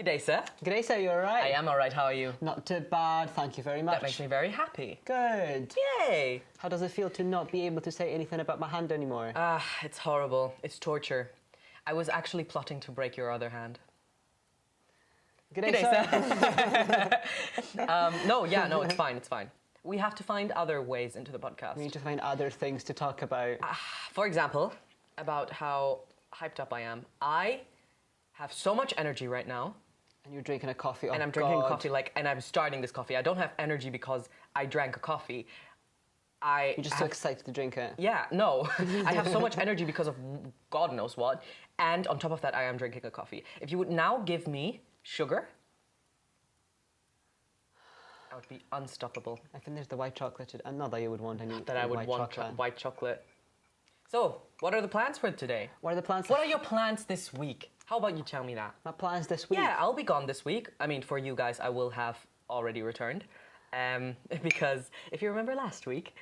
G'day, sir. G'day, sir, you alright? I am alright, how are you? Not too bad, thank you very much. That makes me very happy. Good. Yay! How does it feel to not be able to say anything about my hand anymore? It's horrible. It's torture. I was actually plotting to break your other hand. G'day, sir. No, it's fine, it's fine. We have to find other ways into the podcast. We need to find other things to talk about. For example, about how hyped up I am. I have so much energy right now. And you're drinking a coffee, oh And I'm drinking God. coffee, and I'm starting this coffee. I don't have energy because I drank a coffee. You're just so excited to drink it. Yeah, no. I have so much energy because of God knows what. And on top of that, I am drinking a coffee. If you would now give me sugar, I would be unstoppable. I think there's the white chocolate. And not that you would want any That I would white want chocolate. white chocolate. So, what are the plans for today? What are the plans? What are your plans this week? How about you tell me that? My plans this week? Yeah, I'll be gone this week. I mean, for you guys, I will have already returned. Because if you remember last week,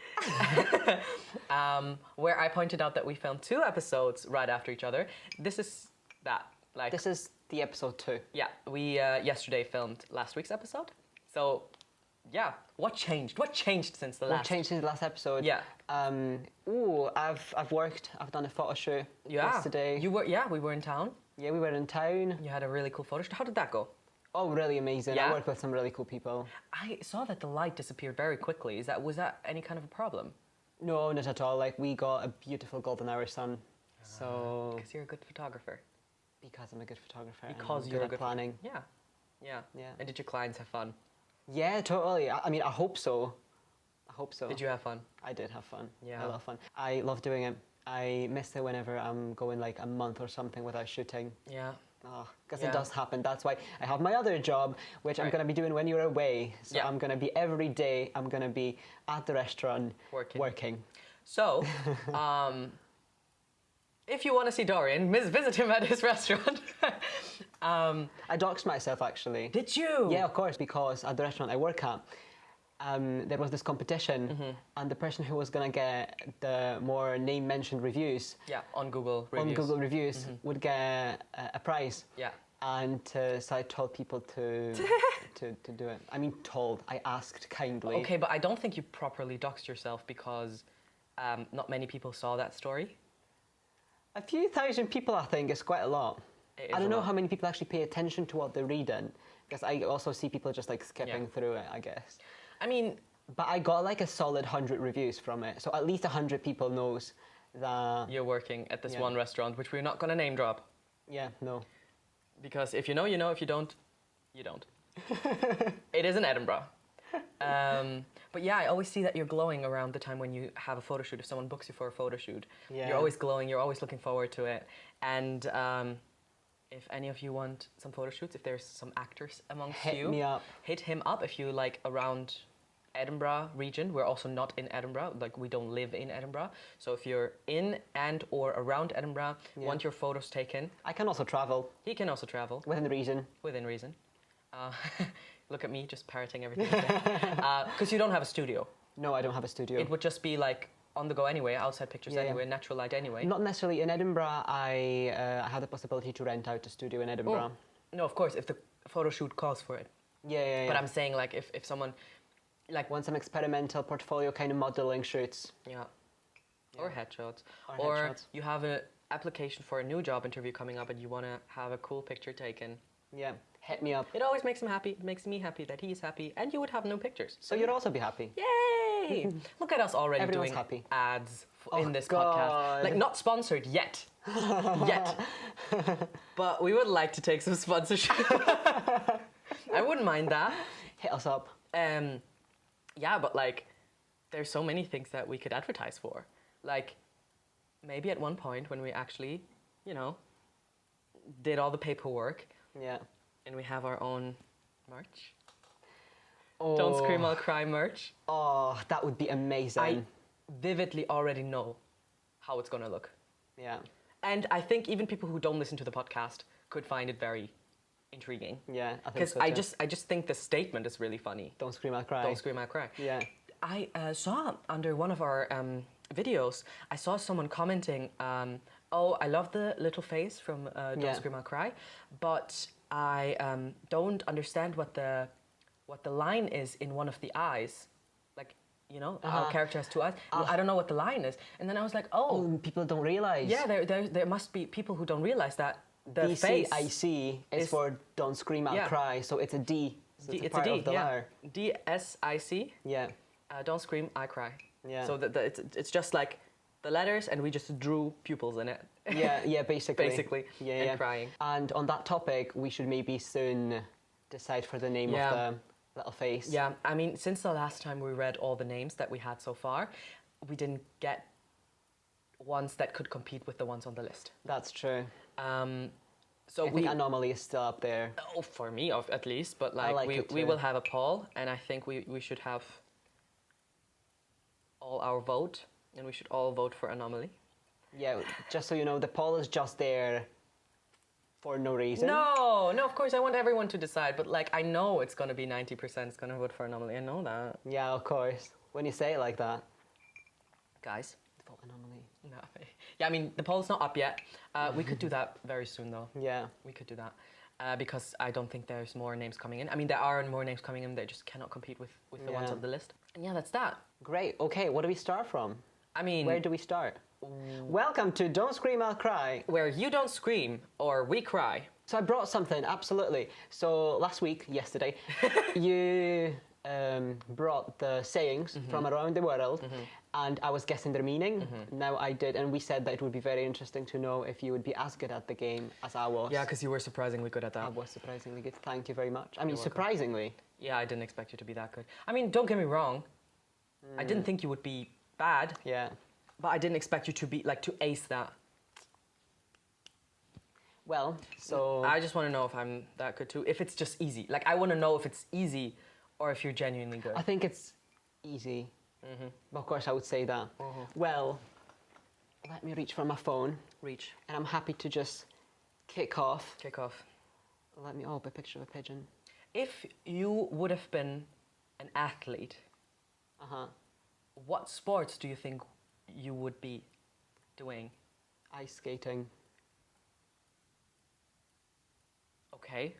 where I pointed out that we filmed 2 episodes right after each other, this is that. This is the episode 2. Yeah, we yesterday filmed last week's episode. So, yeah, what changed? What changed since the last? What changed since the last episode? Yeah. I've worked. I've done a photo shoot yesterday. We were in town. Yeah, we were in town. You had a really cool photo shoot. How did that go? Oh, really amazing. Yeah? I worked with some really cool people. I saw that the light disappeared very quickly. Was that any kind of a problem? No, not at all. Like, we got a beautiful golden hour sun. So... Because you're a good photographer. Because I'm a good photographer. Because and you're good at planning. Yeah. Yeah. And did your clients have fun? Yeah, totally. I mean, I hope so. I hope so. Did you have fun? I did have fun. Yeah. I love fun. I love doing it. I miss it whenever I'm going like a month or something without shooting. Yeah. Because it does happen. That's why I have my other job, which I'm going to be doing when you're away. So I'm going to be every day, I'm going to be at the restaurant working. So, if you want to see Dorian, visit him at his restaurant. I doxed myself, actually. Did you? Yeah, of course, because at the restaurant I work at, there was this competition, and the person who was going to get the more name-mentioned reviews on Google Reviews, would get a prize. Yeah. And so I told people to do it. I mean, I asked kindly. Okay, but I don't think you properly doxed yourself because not many people saw that story. A few thousand people, I think, is quite a lot. I don't know how many people actually pay attention to what they're reading, because I also see people just like skipping through it, I guess. I mean... But I got like a solid 100 reviews from it, so at least 100 people knows that... You're working at this one restaurant, which we're not going to name drop. Yeah, no. Because if you know, you know. If you don't, you don't. It is in Edinburgh. But yeah, I always see that you're glowing around the time when you have a photo shoot. If someone books you for a photo shoot, you're always glowing. You're always looking forward to it. And if any of you want some photo shoots, if there's some actors amongst you, hit me up. Hit him up if you like around Edinburgh region. We're also not in Edinburgh. Like, we don't live in Edinburgh. So if you're in and or around Edinburgh, want your photos taken. I can also travel. He can also travel. Within reason. Within reason. Look at me, just parroting everything. Because you don't have a studio. No, I don't have a studio. It would just be like on the go anyway, outside pictures anyway, natural light anyway. Not necessarily. In Edinburgh, I had the possibility to rent out a studio in Edinburgh. No, of course, if the photo shoot calls for it. Yeah. But I'm saying, like, if someone... like want some experimental portfolio kind of modeling shoots. Yeah. Or headshots. Or you have an application for a new job interview coming up and you want to have a cool picture taken. Yeah, hit me up. It always makes him happy. It makes me happy that he's happy. And you would have no pictures. So you'd also be happy. Yay! Look at us already Everyone's doing happy. ads in this podcast. Like, not sponsored yet. Yet. But we would like to take some sponsorship. I wouldn't mind that. Hit us up. Yeah, but like, there's so many things that we could advertise for. Like, maybe at one point when we actually, did all the paperwork. Yeah. And we have our own merch. Oh. Don't Scream, I'll Cry merch. Oh, that would be amazing. I vividly already know how it's going to look. Yeah. And I think even people who don't listen to the podcast could find it very intriguing. Yeah, I think so too. Because I just think the statement is really funny. Don't Scream, I'll Cry. Don't Scream, I'll Cry. Yeah. I saw under one of our videos, I saw someone commenting, oh, I love the little face from Don't Scream, I'll Cry, but I don't understand what the line is in one of the eyes. Like, you know, our character has two eyes. I don't know what the line is. And then I was like, oh, people don't realize. yeah, there must be people who don't realize that the face DCIC is for don't scream out, cry. So it's a D. So it's a D. Of the letter. DSIC. Yeah. Don't scream, I cry. Yeah. So it's just like the letters, and we just drew pupils in it. Yeah, basically. Basically. And crying. And on that topic, we should maybe soon decide for the name of the little face. Yeah, I mean, since the last time we read all the names that we had so far, we didn't get ones that could compete with the ones on the list. That's true. So I think Anomaly is still up there. Oh, for me, at least. But like we will have a poll, and I think we should have all our vote, and we should all vote for Anomaly. Yeah, just so you know, the poll is just there for no reason. No, of course, I want everyone to decide, but like, I know it's going to be 90% is going to vote for Anomaly. I know that. Yeah, of course. When you say it like that. Guys. Vote Anomaly. No. Yeah, I mean, the poll's not up yet. We could do that very soon, though. Yeah. We could do that. Because I don't think there's more names coming in. I mean, there are more names coming in. They just cannot compete with the ones on the list. And yeah, that's that. Great. Okay, what do we start from? I mean... Where do we start? Welcome to Don't Scream, I'll Cry. Where you don't scream, or we cry. So I brought something, absolutely. So last week, yesterday, you brought the sayings from around the world, and I was guessing their meaning. Now I did, and we said that it would be very interesting to know if you would be as good at the game as I was. Yeah, because you were surprisingly good at that. I was surprisingly good. Thank you very much. I mean, surprisingly. Yeah, I didn't expect you to be that good. I mean, don't get me wrong. I didn't think you would be bad. Yeah. But I didn't expect you to be, like, to ace that. Well, so... I just want to know if I'm that good too. If it's just easy. Like, I want to know if it's easy or if you're genuinely good. I think it's easy. But of course, I would say that. Well, let me reach for my phone. Reach. And I'm happy to just kick off. Kick off. Let me... Oh, a picture of a pigeon. If you would have been an athlete, what sports do you think you would be doing? Ice skating. Okay.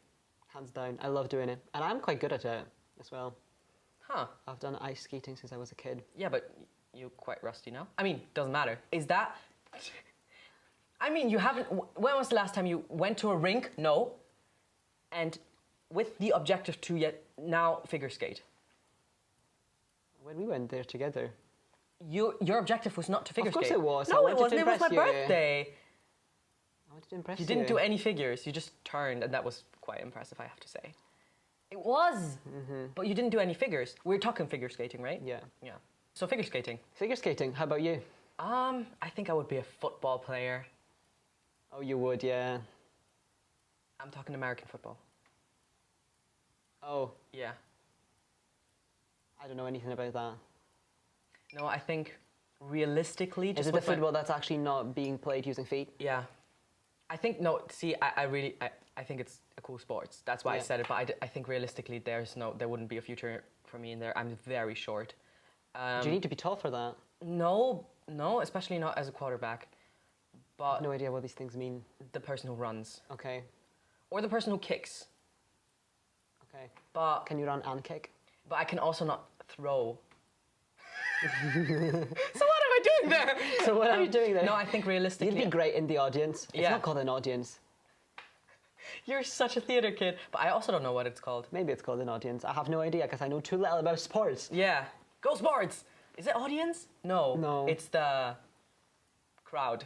Hands down. I love doing it. And I'm quite good at it as well. Huh. I've done ice skating since I was a kid. Yeah, but you're quite rusty now. I mean, doesn't matter. Is that... I mean, you haven't... When was the last time you went to a rink? No. And with the objective to yet now figure skate. When we went there together. Your objective was not to figure skate. Of course it was. No, it wasn't. It was my birthday. I wanted to impress you. You didn't do any figures. You just turned, and that was quite impressive, I have to say. It was. But you didn't do any figures. We're talking figure skating, right? Yeah. Yeah. So figure skating. Figure skating. How about you? I think I would be a football player. Oh, you would, yeah. I'm talking American football. Oh. Yeah. I don't know anything about that. No, I think realistically... Is it the football that's actually not being played using feet? Yeah. I think, no, see, I really think it's a cool sport. That's why I said it, but I think realistically there wouldn't be a future for me in there. I'm very short. Do you need to be tall for that? No, especially not as a quarterback. But I have no idea what these things mean. The person who runs. Okay. Or the person who kicks. Okay. But can you run and kick? But I can also not throw. So what am I doing there? So what are you doing there? No, I think realistically... You'd be great in the audience. It's not called an audience. You're such a theatre kid. But I also don't know what it's called. Maybe it's called an audience. I have no idea because I know too little about sports. Yeah. Go sports! Is it audience? No. No. It's the crowd.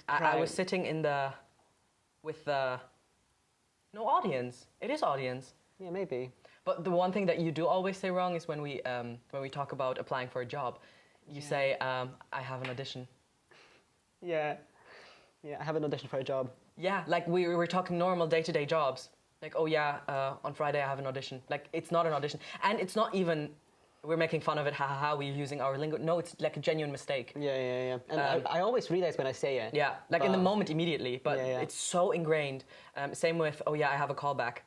I was sitting in the... with the... No, audience. It is audience. Yeah, maybe. But the one thing that you do always say wrong is when we talk about applying for a job, you say, I have an audition. Yeah. Yeah, I have an audition for a job. Yeah, like we were talking normal day-to-day jobs. Like, oh yeah, on Friday I have an audition. Like, it's not an audition. And it's not even, we're making fun of it, ha ha ha, we're using our lingo. No, it's like a genuine mistake. Yeah. And I always realize when I say it. Yeah, like in the moment immediately, but it's so ingrained. Same with, oh yeah, I have a callback.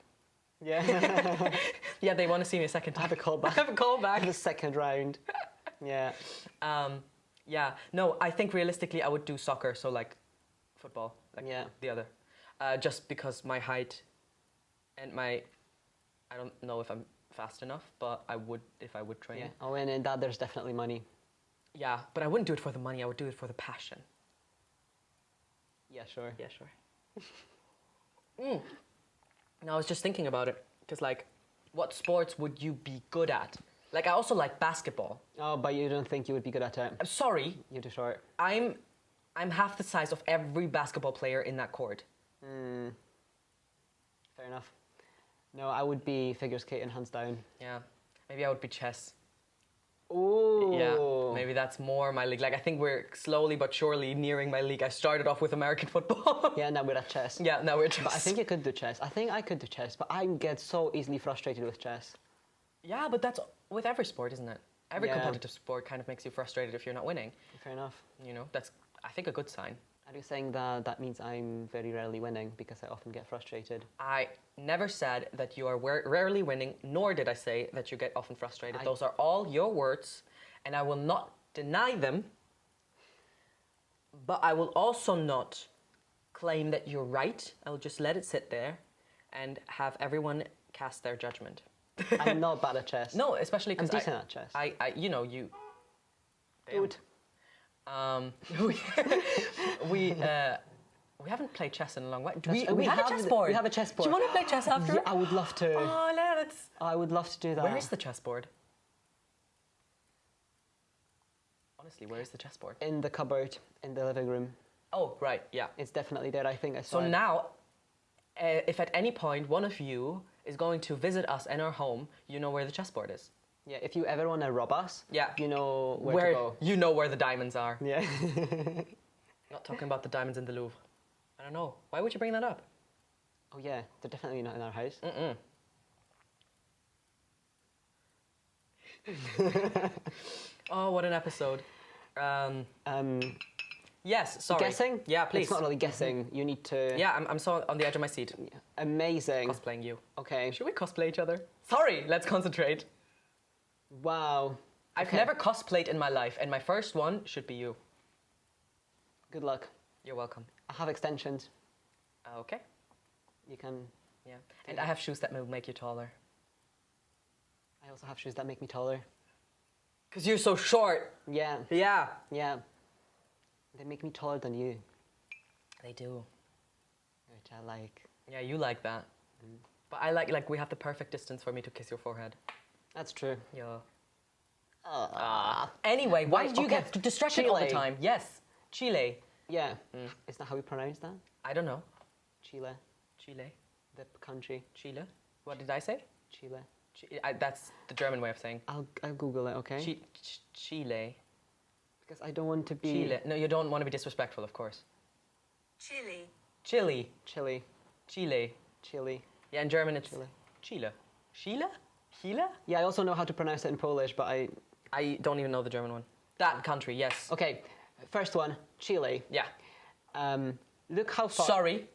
Yeah. Yeah, they want to see me a second time. I have a callback. I have a callback. The second round. Yeah. Yeah. No, I think realistically I would do soccer, so like football, like the other. just because my height and I don't know if I'm fast enough, but I would if I would train. Yeah. Oh, and in that there's definitely money. Yeah, but I wouldn't do it for the money. I would do it for the passion. Yeah, sure. Yeah, sure. Now I was just thinking about it, because like, what sports would you be good at? Like, I also like basketball. Oh, but you don't think you would be good at it? I'm sorry, You're too short. I'm half the size of every basketball player in that court. Fair enough. No, I would be figure skating hands down. Yeah, maybe I would be chess. Ooh. Yeah, maybe that's more my league. Like, I think we're slowly but surely nearing my league. I started off with American football. Yeah, now we're at chess. Yeah, now we're chess. But I think you could do chess. I think I could do chess, but I get so easily frustrated with chess. Yeah, but that's with every sport, isn't it? Every Yeah. competitive sport kind of makes you frustrated if you're not winning. Fair enough. You know, that's, I think, a good sign. Are you saying that that means I'm very rarely winning because I often get frustrated? I never said that you are rarely winning, nor did I say that you get often frustrated. I- Those are all your words, and I will not deny them, but I will also not claim that you're right. I will just let it sit there and have everyone cast their judgment. I'm not bad at chess. No, especially I'm because decent at chess. you know, you... Good. We haven't played chess in a long while. We We have a have chessboard. we have a chessboard. Do you want to play chess after? Yeah, I would love to. Oh, let's... I would love to do that. Where is the chessboard? Honestly, where is the chessboard? In the cupboard in the living room. Oh, right, yeah. It's definitely there. I think I saw So it. now, if at any point one of you is going to visit us in our home, you know where the chessboard is. Yeah, if you ever want to rob us, Yeah. you know where to go. You know where the diamonds are. Yeah. Not talking about the diamonds in the Louvre. I don't know. Why would you bring that up? Oh yeah, they're definitely not in our house. Oh, what an episode. Yes, sorry. Guessing? Yeah, please. It's not really guessing. You need to. Yeah, I'm so on the edge of my seat. Amazing. Cosplaying you. Okay. Should we cosplay each other? Sorry, let's concentrate. Wow. I've Okay. never cosplayed in my life, and my first one should be you. Good luck. You're welcome. I have extensions. Okay. You can. Yeah. And I have shoes that will make you taller. I also have shoes that make me taller. Because you're so short. Yeah. Yeah. Yeah. They make me taller than you, They do. which I like. Yeah, you like that. But I like we have the perfect distance for me to kiss your forehead. That's true. Yeah. Ah. Anyway, why Right, did you okay. get distracted all the Chile. time? Yes. Chile. Yeah. Is that how we pronounce that? I don't know. Chile. Chile. The country. Chile. What did I say? Chile. That's the German way of saying. I'll Google it, okay? Chile. Because I don't want to be. Chile. No, you don't want to be disrespectful, of course. Chile. Chile. Chile. Chile. Chile. Yeah, in German it's Chile. Chile. Chile? Chile? Yeah, I also know how to pronounce it in Polish, but I. I don't even know the German one. That country, yes. Okay, first one, Chile. Yeah. Look how far. Sorry,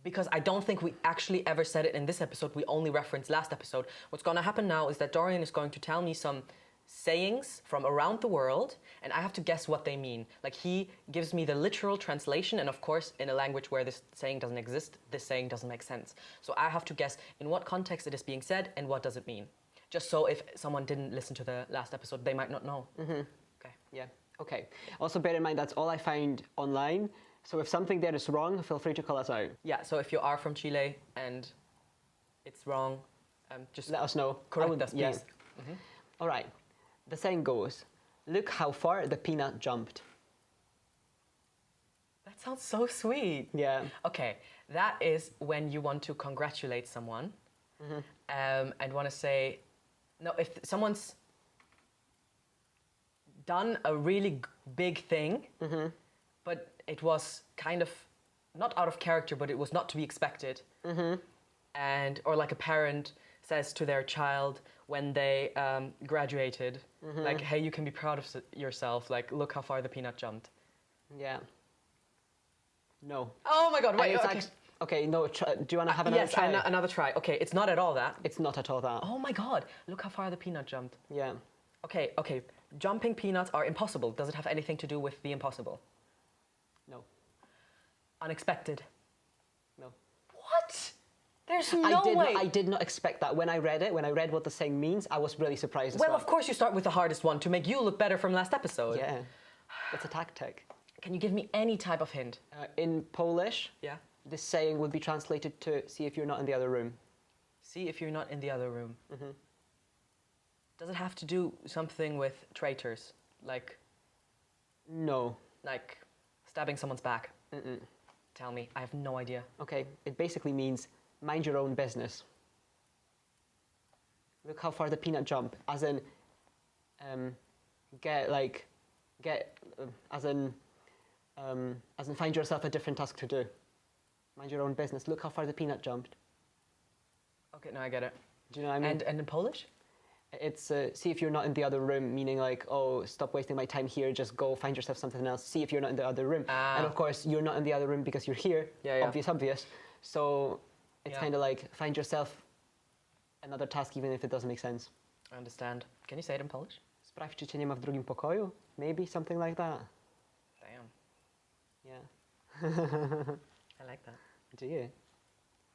because I don't think we actually ever said it in this episode. We only referenced last episode. What's going to happen now is that Dorian is going to tell me some sayings from around the world, and I have to guess what they mean. Like, he gives me the literal translation, and of course, in a language where this saying doesn't exist, this saying doesn't make sense. So I have to guess in what context it is being said and what does it mean. Just so if someone didn't listen to the last episode, they might not know. Okay. Yeah, okay. Also, bear in mind that's all I found online. So if something there is wrong, feel free to call us out. Yeah, so if you are from Chile and it's wrong, just Let us know. correct us, yeah. please. All right. The saying goes, look how far the peanut jumped. That sounds so sweet. Yeah. Okay, that is when you want to congratulate someone and want to say, no, if someone's done a really big thing, but it was kind of not out of character, but it was not to be expected. And, or like a parent says to their child when they graduated, like, hey, you can be proud of yourself, like, look how far the peanut jumped. Yeah. No. Oh my God, wait, It's okay. okay, no, do you want to have another Yes, try? another try. Okay, it's not at all that. It's not at all that. Oh my God, look how far the peanut jumped. Yeah. Okay, jumping peanuts are impossible. Does it have anything to do with the impossible? No. Unexpected. No. What? There's no way. I did not expect that. When I read what the saying means, I was really surprised as Well, well. of course you start with the hardest one to make you look better from last episode. Yeah. It's a tactic. Can you give me any type of hint? In Polish, Yeah. this saying would be translated to see if you're not in the other room. See if you're not in the other room. Does it have to do something with traitors? Like No. stabbing someone's back? Tell me. I have no idea. Okay, it basically means mind your own business. Look how far the peanut jump, as in, find yourself a different task to do. Mind your own business. Look how far the peanut jumped. Okay, now I get it. Do you know what I mean? And in Polish? It's see if you're not in the other room, meaning like, oh, stop wasting my time here, just go find yourself something else. See if you're not in the other room. And of course, you're not in the other room because you're here. Yeah. Obvious. So it's Yeah. kind of like find yourself another task, even if it doesn't make sense. I understand. Can you say it in Polish? Sprawdź, czy cię nie ma w drugim pokoju. Maybe something like that. Damn. Yeah. I like that. Do you?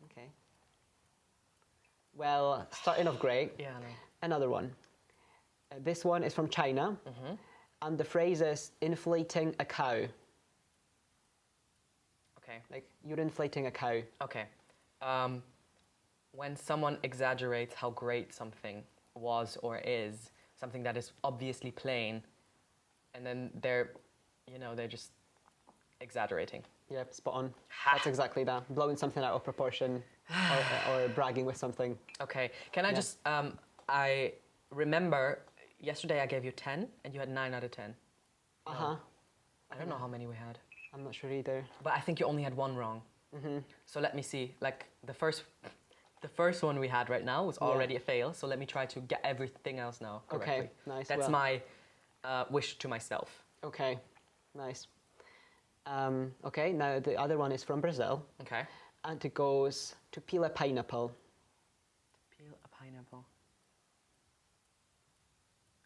Okay. Well, starting off great. Yeah, I know. Another one. This one is from China, and the phrase is inflating a cow. Okay. Like, you're inflating a cow. Okay. When someone exaggerates how great something was or is, something that is obviously plain, and then they're just exaggerating. Yeah, spot on. That's exactly that. Blowing something out of proportion or bragging with something. Okay. Can I Yeah. just, I remember yesterday I gave you 10 and you had 9 out of 10. Uh-huh. I don't know how many we had, I'm not sure either. but I think you only had one wrong. So let me see. Like the first one we had right now was already a fail. So let me try to get everything else now correctly. Okay, nice. That's well, my wish to myself. Okay, nice. Okay, now the other one is from Brazil, Okay. and it goes to peel a pineapple. Peel a pineapple.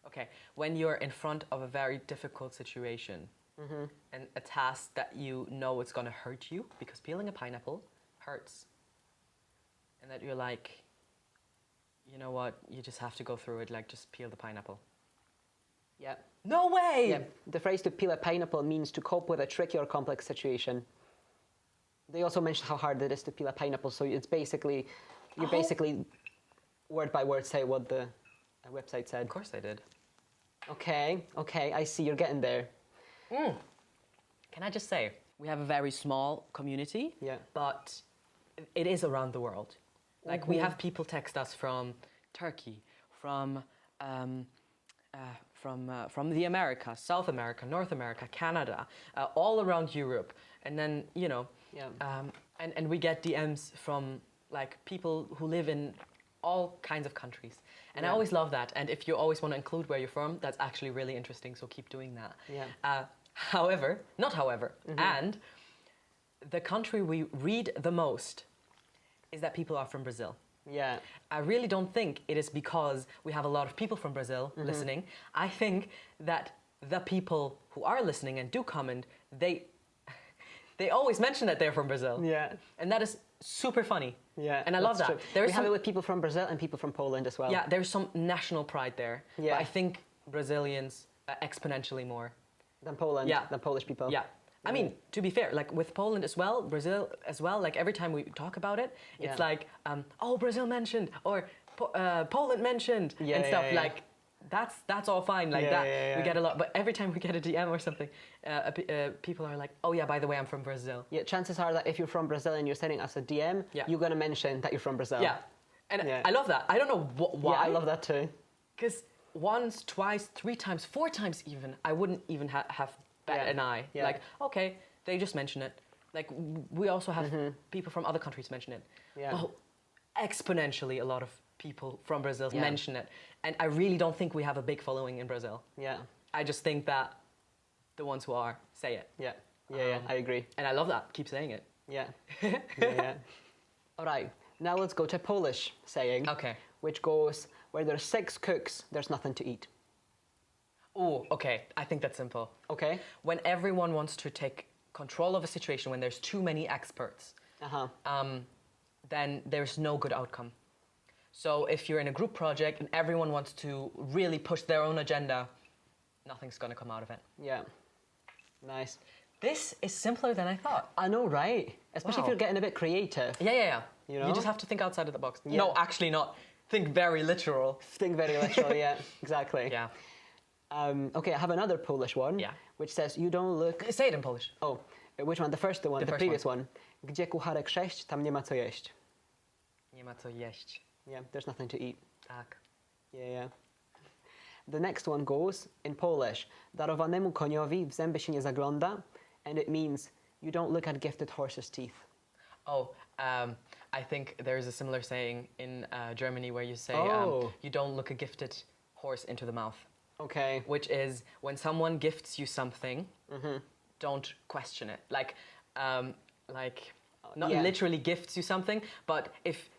Okay, when you're in front of a very difficult situation and a task that you know it's gonna hurt you, because peeling a pineapple hurts, and that you're like, you know what, you just have to go through it, like just peel the pineapple. Yeah. No way! Yeah, the phrase to peel a pineapple means to cope with a tricky or complex situation. They also mention how hard it is to peel a pineapple, so it's basically, you basically word by word say what the website said. Of course I did. Okay, I see you're getting there. Can I just say, we have a very small community, Yeah. but it is around the world. Like we have people text us from Turkey, from the Americas, South America, North America, Canada, all around Europe, and then and we get DMs from like people who live in all kinds of countries, and I always love that. And if you always want to include where you're from, that's actually really interesting. So keep doing that. Yeah. And the country we read the most is that people are from Brazil. Yeah. I really don't think it is because we have a lot of people from Brazil listening. I think that the people who are listening and do comment, they always mention that they're from Brazil. Yeah. And that is super funny. Yeah. And I love that's that. true. We have it with people from Brazil and people from Poland as well. Yeah, there's some national pride there. Yeah. But I think Brazilians exponentially more. Than Poland. Yeah. Than Polish people. Yeah. I mean, to be fair, like with Poland as well, Brazil as well, like every time we talk about it, it's like, oh, Brazil mentioned, or Poland mentioned, and stuff. Like, that's all fine, like that. We get a lot, but every time we get a DM or something, people are like, oh yeah, by the way, I'm from Brazil. Yeah, chances are that if you're from Brazil and you're sending us a DM, you're going to mention that you're from Brazil. Yeah. And I love that. I don't know why. Yeah, I love that too. Because once, twice, 3 times, 4 times even, I wouldn't even have bat an eye. Yeah. Like, okay, they just mention it. Like, we also have people from other countries mention it. Yeah. Oh, exponentially, a lot of people from Brazil mention it. And I really don't think we have a big following in Brazil. Yeah. I just think that the ones who are say it. Yeah. Yeah, I agree. And I love that. Keep saying it. Yeah. yeah. All right. Now let's go to Polish saying. Okay. Which goes, where there's 6 cooks, there's nothing to eat. Oh, okay. I think that's simple. Okay. When everyone wants to take control of a situation, when there's too many experts, then there's no good outcome. So if you're in a group project and everyone wants to really push their own agenda, nothing's going to come out of it. Yeah. Nice. This is simpler than I thought. I know, right? Especially if Wow. you're getting a bit creative. Yeah. You know? You just have to think outside of the box. Yeah. No, actually not. Think very literal. Think very literal, yeah, exactly. Yeah. Okay, I have another Polish one, Yeah. which says, you don't look... Say it in Polish. Oh, which one? The first one, the first previous one. Gdzie kucharek sześć, tam nie ma co jeść. Nie ma co jeść. Yeah, there's nothing to eat. Tak. Yeah. The next one goes, in Polish, darowanemu koniowi w zęby się nie zagląda, and it means, you don't look at gifted horse's teeth. Oh, I think there's a similar saying in Germany where you say, you don't look a gifted horse into the mouth. Okay. Which is when someone gifts you something, don't question it. Not yeah. literally gifts you something, but if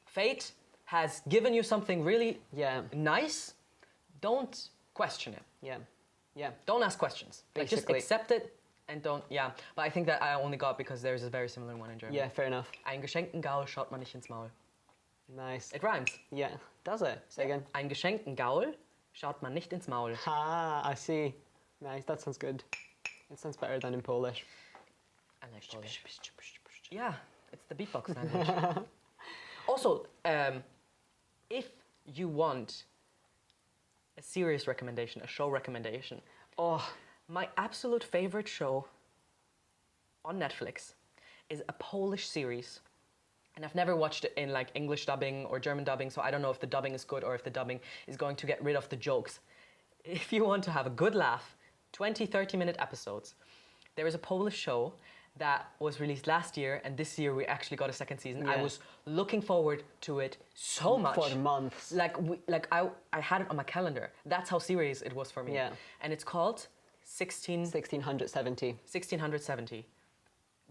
fate has given you something really nice, don't question it. Yeah. Don't ask questions. Like, just Basically. accept it and don't, But I think that I only got because there's a very similar one in German. Yeah, fair enough. Ein geschenkten Gaul schaut man nicht ins Maul. Nice. It rhymes. Yeah. Does it? Say again. Ein geschenkten Gaul schaut man nicht ins Maul. I see. Nice, that sounds good. It sounds better than in Polish. I like Polish. Yeah, it's the beatbox language. Also, if you want a serious recommendation, a show recommendation, my absolute favorite show on Netflix is a Polish series. And I've never watched it in like English dubbing or German dubbing, so I don't know if the dubbing is good or if the dubbing is going to get rid of the jokes. If you want to have a good laugh, 20, 30-minute episodes, there is a Polish show that was released last year, and this year we actually got a second season. Yeah. I was looking forward to it so much. For months. I had it on my calendar. That's how serious it was for me. Yeah. And it's called 1670. 1670,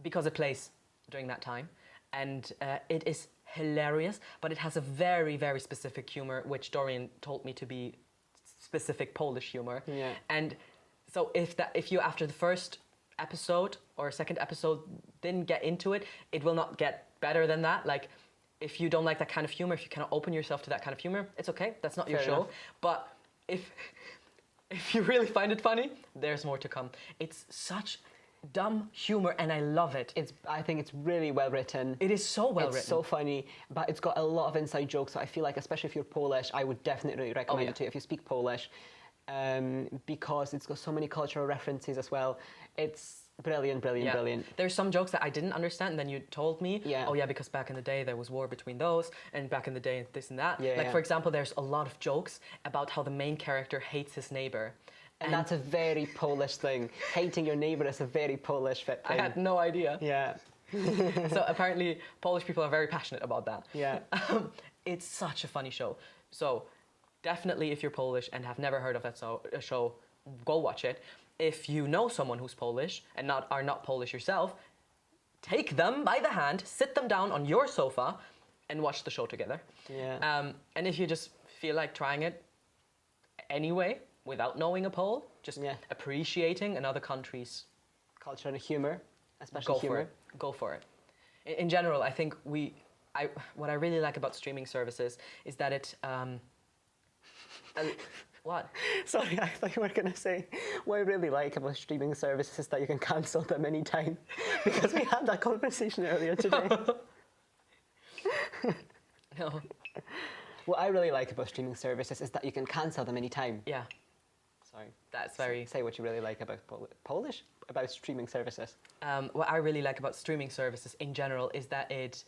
because it plays during that time. And it is hilarious, but it has a very, very specific humor, which Dorian told me to be specific Polish humor. Yeah. And so if you after the first episode or second episode didn't get into it, it will not get better than that. Like, if you don't like that kind of humor, if you cannot open yourself to that kind of humor, it's okay. That's not your Fair show. enough. But if you really find it funny, there's more to come. It's such dumb humor, and I love it. I think it's really well written. It is so well written. It's so funny, but it's got a lot of inside jokes. So I feel like, especially if you're Polish, I would definitely recommend it to you if you speak Polish, because it's got so many cultural references as well. It's brilliant. There's some jokes that I didn't understand, and then you told me, because back in the day there was war between those, and back in the day this and that. For example, there's a lot of jokes about how the main character hates his neighbor. And that's a very Polish thing. Hating your neighbor is a very Polish thing. I had no idea. Yeah. So apparently Polish people are very passionate about that. Yeah. It's such a funny show. So definitely, if you're Polish and have never heard of that show, go watch it. If you know someone who's Polish and are not Polish yourself, take them by the hand, sit them down on your sofa, and watch the show together. Yeah. And if you just feel like trying it anyway, without knowing a Pole, just appreciating another country's culture and humor, especially humor. Go for it. In general, I think what I really like about streaming services is that it. What? Sorry, I thought you were going to say, what I really like about streaming services is that you can cancel them anytime, because we had that conversation earlier today. No. What I really like about streaming services is that you can cancel them anytime. Yeah. Sorry. That's very... Say what you really like about Polish? About streaming services. What I really like about streaming services in general is that it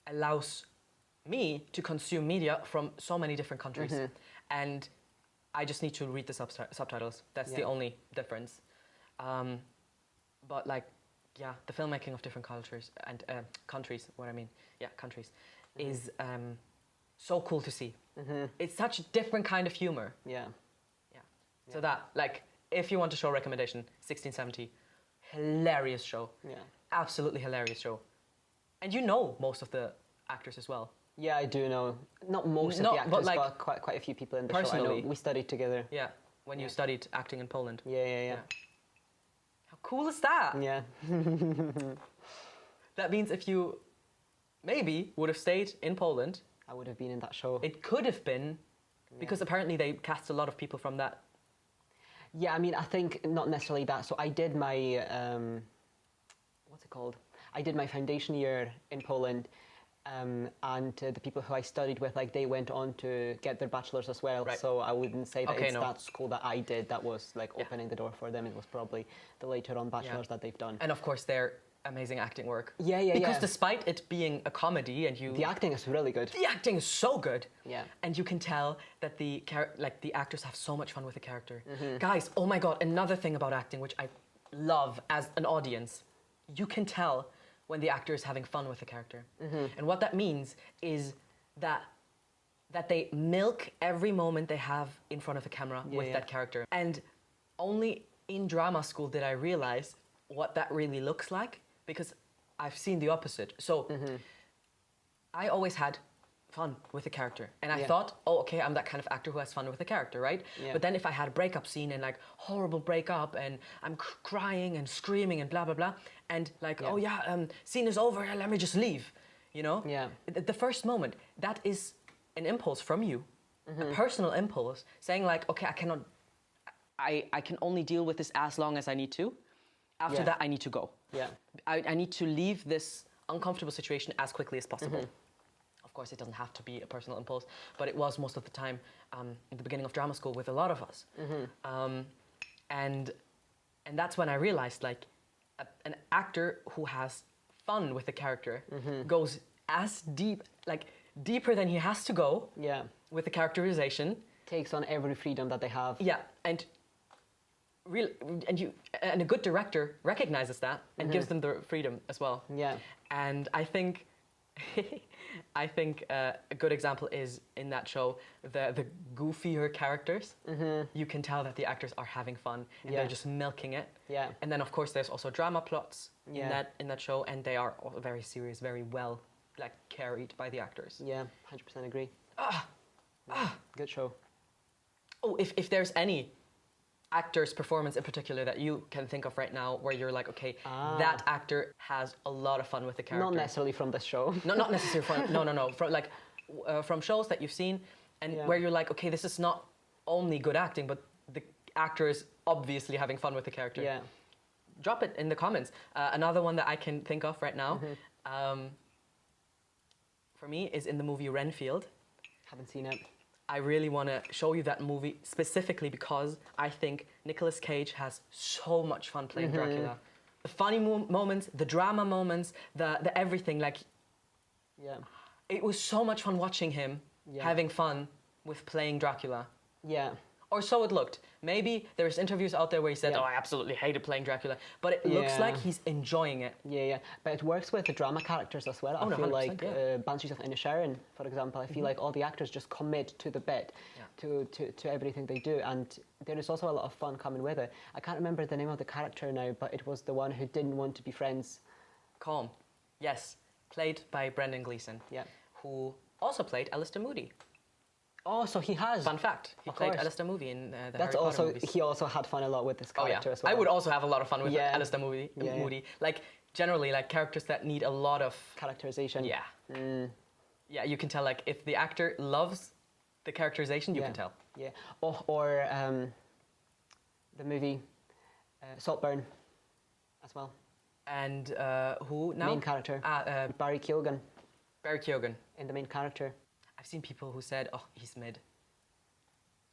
allows me to consume media from so many different countries. And I just need to read the subtitles. That's the only difference. But the filmmaking of different cultures and countries, countries, is so cool to see. It's such a different kind of humor. Yeah. So that, if you want a show recommendation, 1670, hilarious show. Yeah. Absolutely hilarious show. And you know most of the actors as well. Yeah, I do know. Not most of the actors, but quite a few people in the show. I know. We studied together. Yeah, when you studied acting in Poland. Yeah. How cool is that? Yeah. that means if you maybe would have stayed in Poland, I would have been in that show. it could have been, because apparently they cast a lot of people from that. Yeah, I mean, I think not necessarily that. So I did my, what's it called? I did my foundation year in Poland, and the people who I studied with, like, they went on to get their bachelors as well. Right. So I wouldn't say that Okay, it's no. that school that I did that was like opening the door for them. It was probably the later on bachelors that they've done. And of course, their amazing acting work. Yeah. Because despite it being a comedy, and The acting is really good. the acting is so good. Yeah. And you can tell that the actors have so much fun with the character. Mm-hmm. Guys, oh my god, another thing about acting which I love as an audience, you can tell when the actor is having fun with the character. Mm-hmm. And what that means is that they milk every moment they have in front of the camera with that character. And only in drama school did I realize what that really looks like, because I've seen the opposite. So I always had fun with the character, and I thought, oh, okay, I'm that kind of actor who has fun with the character, right? Yeah. But then if I had a breakup scene and like horrible breakup, and I'm crying and screaming and blah blah blah, and like, oh yeah, scene is over, let me just leave, you know? Yeah. The first moment, that is an impulse from you, a personal impulse, saying like, okay, I can only deal with this as long as I need to. After that, I need to go. Yeah. I need to leave this uncomfortable situation as quickly as possible. Of course, it doesn't have to be a personal impulse, but it was most of the time in the beginning of drama school with a lot of us. And that's when I realized, like, an actor who has fun with the character goes as deep, like deeper than he has to go Yeah. with the characterization. Takes on every freedom that they have. Yeah, and a good director recognizes that and gives them the freedom as well. Yeah. And I think a good example is in that show the goofier characters. You can tell that the actors are having fun and they're just milking it. Yeah. And then of course there's also drama plots Yeah. in that show, and they are all very serious, very well like carried by the actors. Yeah, 100% agree. Good show. Oh, if there's any actor's performance in particular that you can think of right now where you're like, okay, that actor has a lot of fun with the character. Not necessarily from this show. No, not necessarily from, no. From like, from shows that you've seen, and where you're like, okay, this is not only good acting, but the actor is obviously having fun with the character. Yeah. Drop it in the comments. Another one that I can think of right now, for me, is in the movie Renfield. Haven't seen it. I really want to show you that movie specifically because I think Nicolas Cage has so much fun playing Dracula. The funny moments, the drama moments, the everything. Like, Yeah. it was so much fun watching him having fun with playing Dracula. Yeah. Or so it looked. Maybe there's interviews out there where he said, Yeah. oh, I absolutely hated playing Dracula. But it looks like he's enjoying it. Yeah. But it works with the drama characters as well. Oh, I no, feel 100%, like yeah. Banshees of Inisherin, for example, I feel like all the actors just commit to the bit, to everything they do. And there is also a lot of fun coming with it. I can't remember the name of the character now, but it was the one who didn't want to be friends. Calm. Yes. Played by Brendan Gleeson. Yeah. Who also played Alistair Moody. Oh, so he has. Fun fact, he Of played course. Alistair Moody in the That's Harry Potter also, movies. he also had fun a lot with this Oh yeah, character as well. I would also have a lot of fun with Yeah. Alistair Moody. Yeah. Moody. Like, generally, like, characters that need a lot of... Characterization. Yeah. Yeah, you can tell, like, if the actor loves the characterization, you can tell. Yeah. Or the movie Saltburn as well. And who now? Main character. Barry Keoghan Barry Keoghan. in the main character. I've seen people who said, oh, he's mid.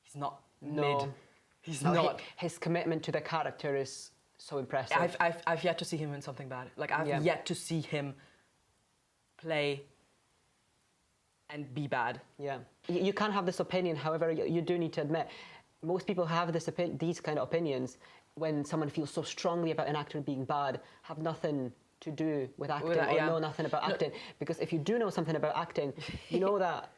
He's not No. mid. He's No, not. his commitment to the character is so impressive. I've yet to see him in something bad. Like, I've Yeah. yet to see him play and be bad. Yeah. You can have this opinion, however, you do need to admit, most people have these kind of opinions when someone feels so strongly about an actor being bad, have nothing to do with acting that, or yeah. know nothing about acting. Because if you do know something about acting, you know that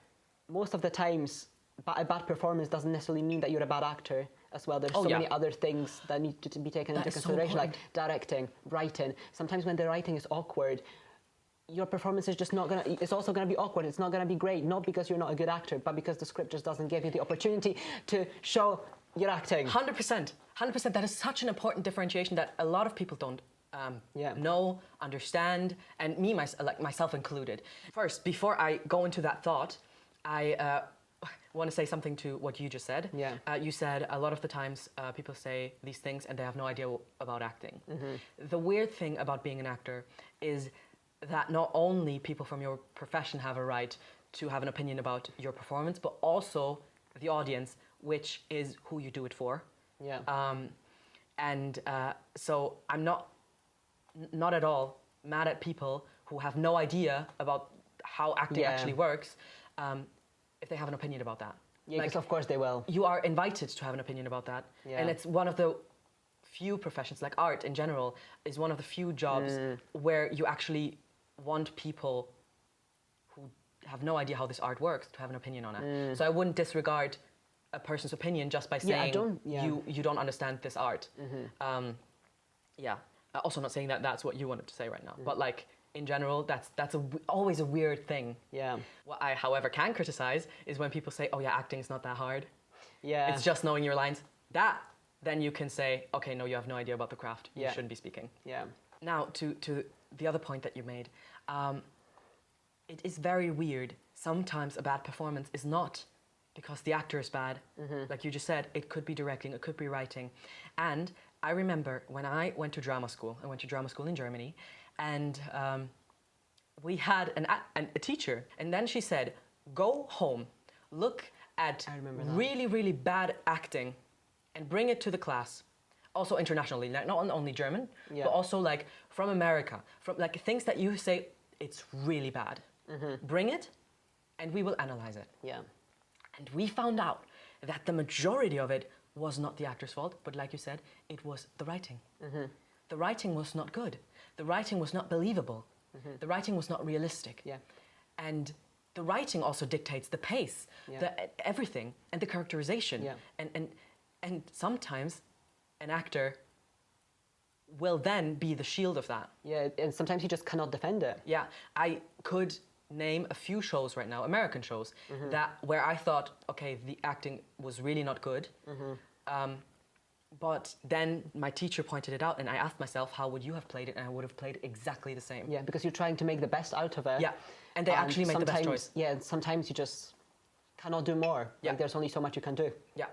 most of the times a bad performance doesn't necessarily mean that you're a bad actor as well. There's so many other things that need to be taken into is so consideration, like important. directing, writing. Sometimes when the writing is awkward, your performance is just not gonna, it's also gonna be awkward, it's not gonna be great, not because you're not a good actor, but because the script just doesn't give you the opportunity to show your acting. 100%. 100%. That is such an important differentiation that a lot of people don't know, understand, and myself included. First, before I go into that thought, I want to say something to what you just said. Yeah. You said a lot of the times people say these things and they have no idea about acting. The weird thing about being an actor is that not only people from your profession have a right to have an opinion about your performance, but also the audience, which is who you do it for. Yeah. So I'm not at all mad at people who have no idea about how acting actually works, if they have an opinion about that. Yeah, because of course they will. You are invited to have an opinion about that. Yeah. And it's one of the few professions, like art in general, is one of the few jobs where you actually want people who have no idea how this art works to have an opinion on it. So I wouldn't disregard a person's opinion just by saying you don't understand this art. Also not saying that that's what you wanted to say right now, but like in general, that's always a weird thing. Yeah. What I, however, can criticize is when people say, "Oh yeah, acting's not that hard. Yeah. It's just knowing your lines." Then you can say, "Okay, no, you have no idea about the craft. You shouldn't be speaking." Yeah. Now to the other point that you made, it is very weird. Sometimes a bad performance is not because the actor is bad. Like you just said, it could be directing, it could be writing. And I remember when I went to drama school, in Germany, and we had a teacher, and then she said, go home, look at really, really bad acting, and bring it to the class. Also internationally, like not only German, but also like from America, from like things that you say, it's really bad. Bring it, and we will analyze it. Yeah. And we found out that the majority of it was not the actor's fault, but like you said, it was the writing. The writing was not good. The writing was not believable. The writing was not realistic. Yeah. And the writing also dictates the pace, everything, and the characterization. Yeah. And sometimes an actor will then be the shield of that. Yeah, and sometimes you just cannot defend it. Yeah, I could name a few shows right now, American shows, where I thought, okay, the acting was really not good. But then my teacher pointed it out, and I asked myself, how would you have played it? And I would have played exactly the same. Yeah, because you're trying to make the best out of it. Yeah, and they actually made the best choice. Yeah, and sometimes you just cannot do more. Yeah. Like, there's only so much you can do. Yeah,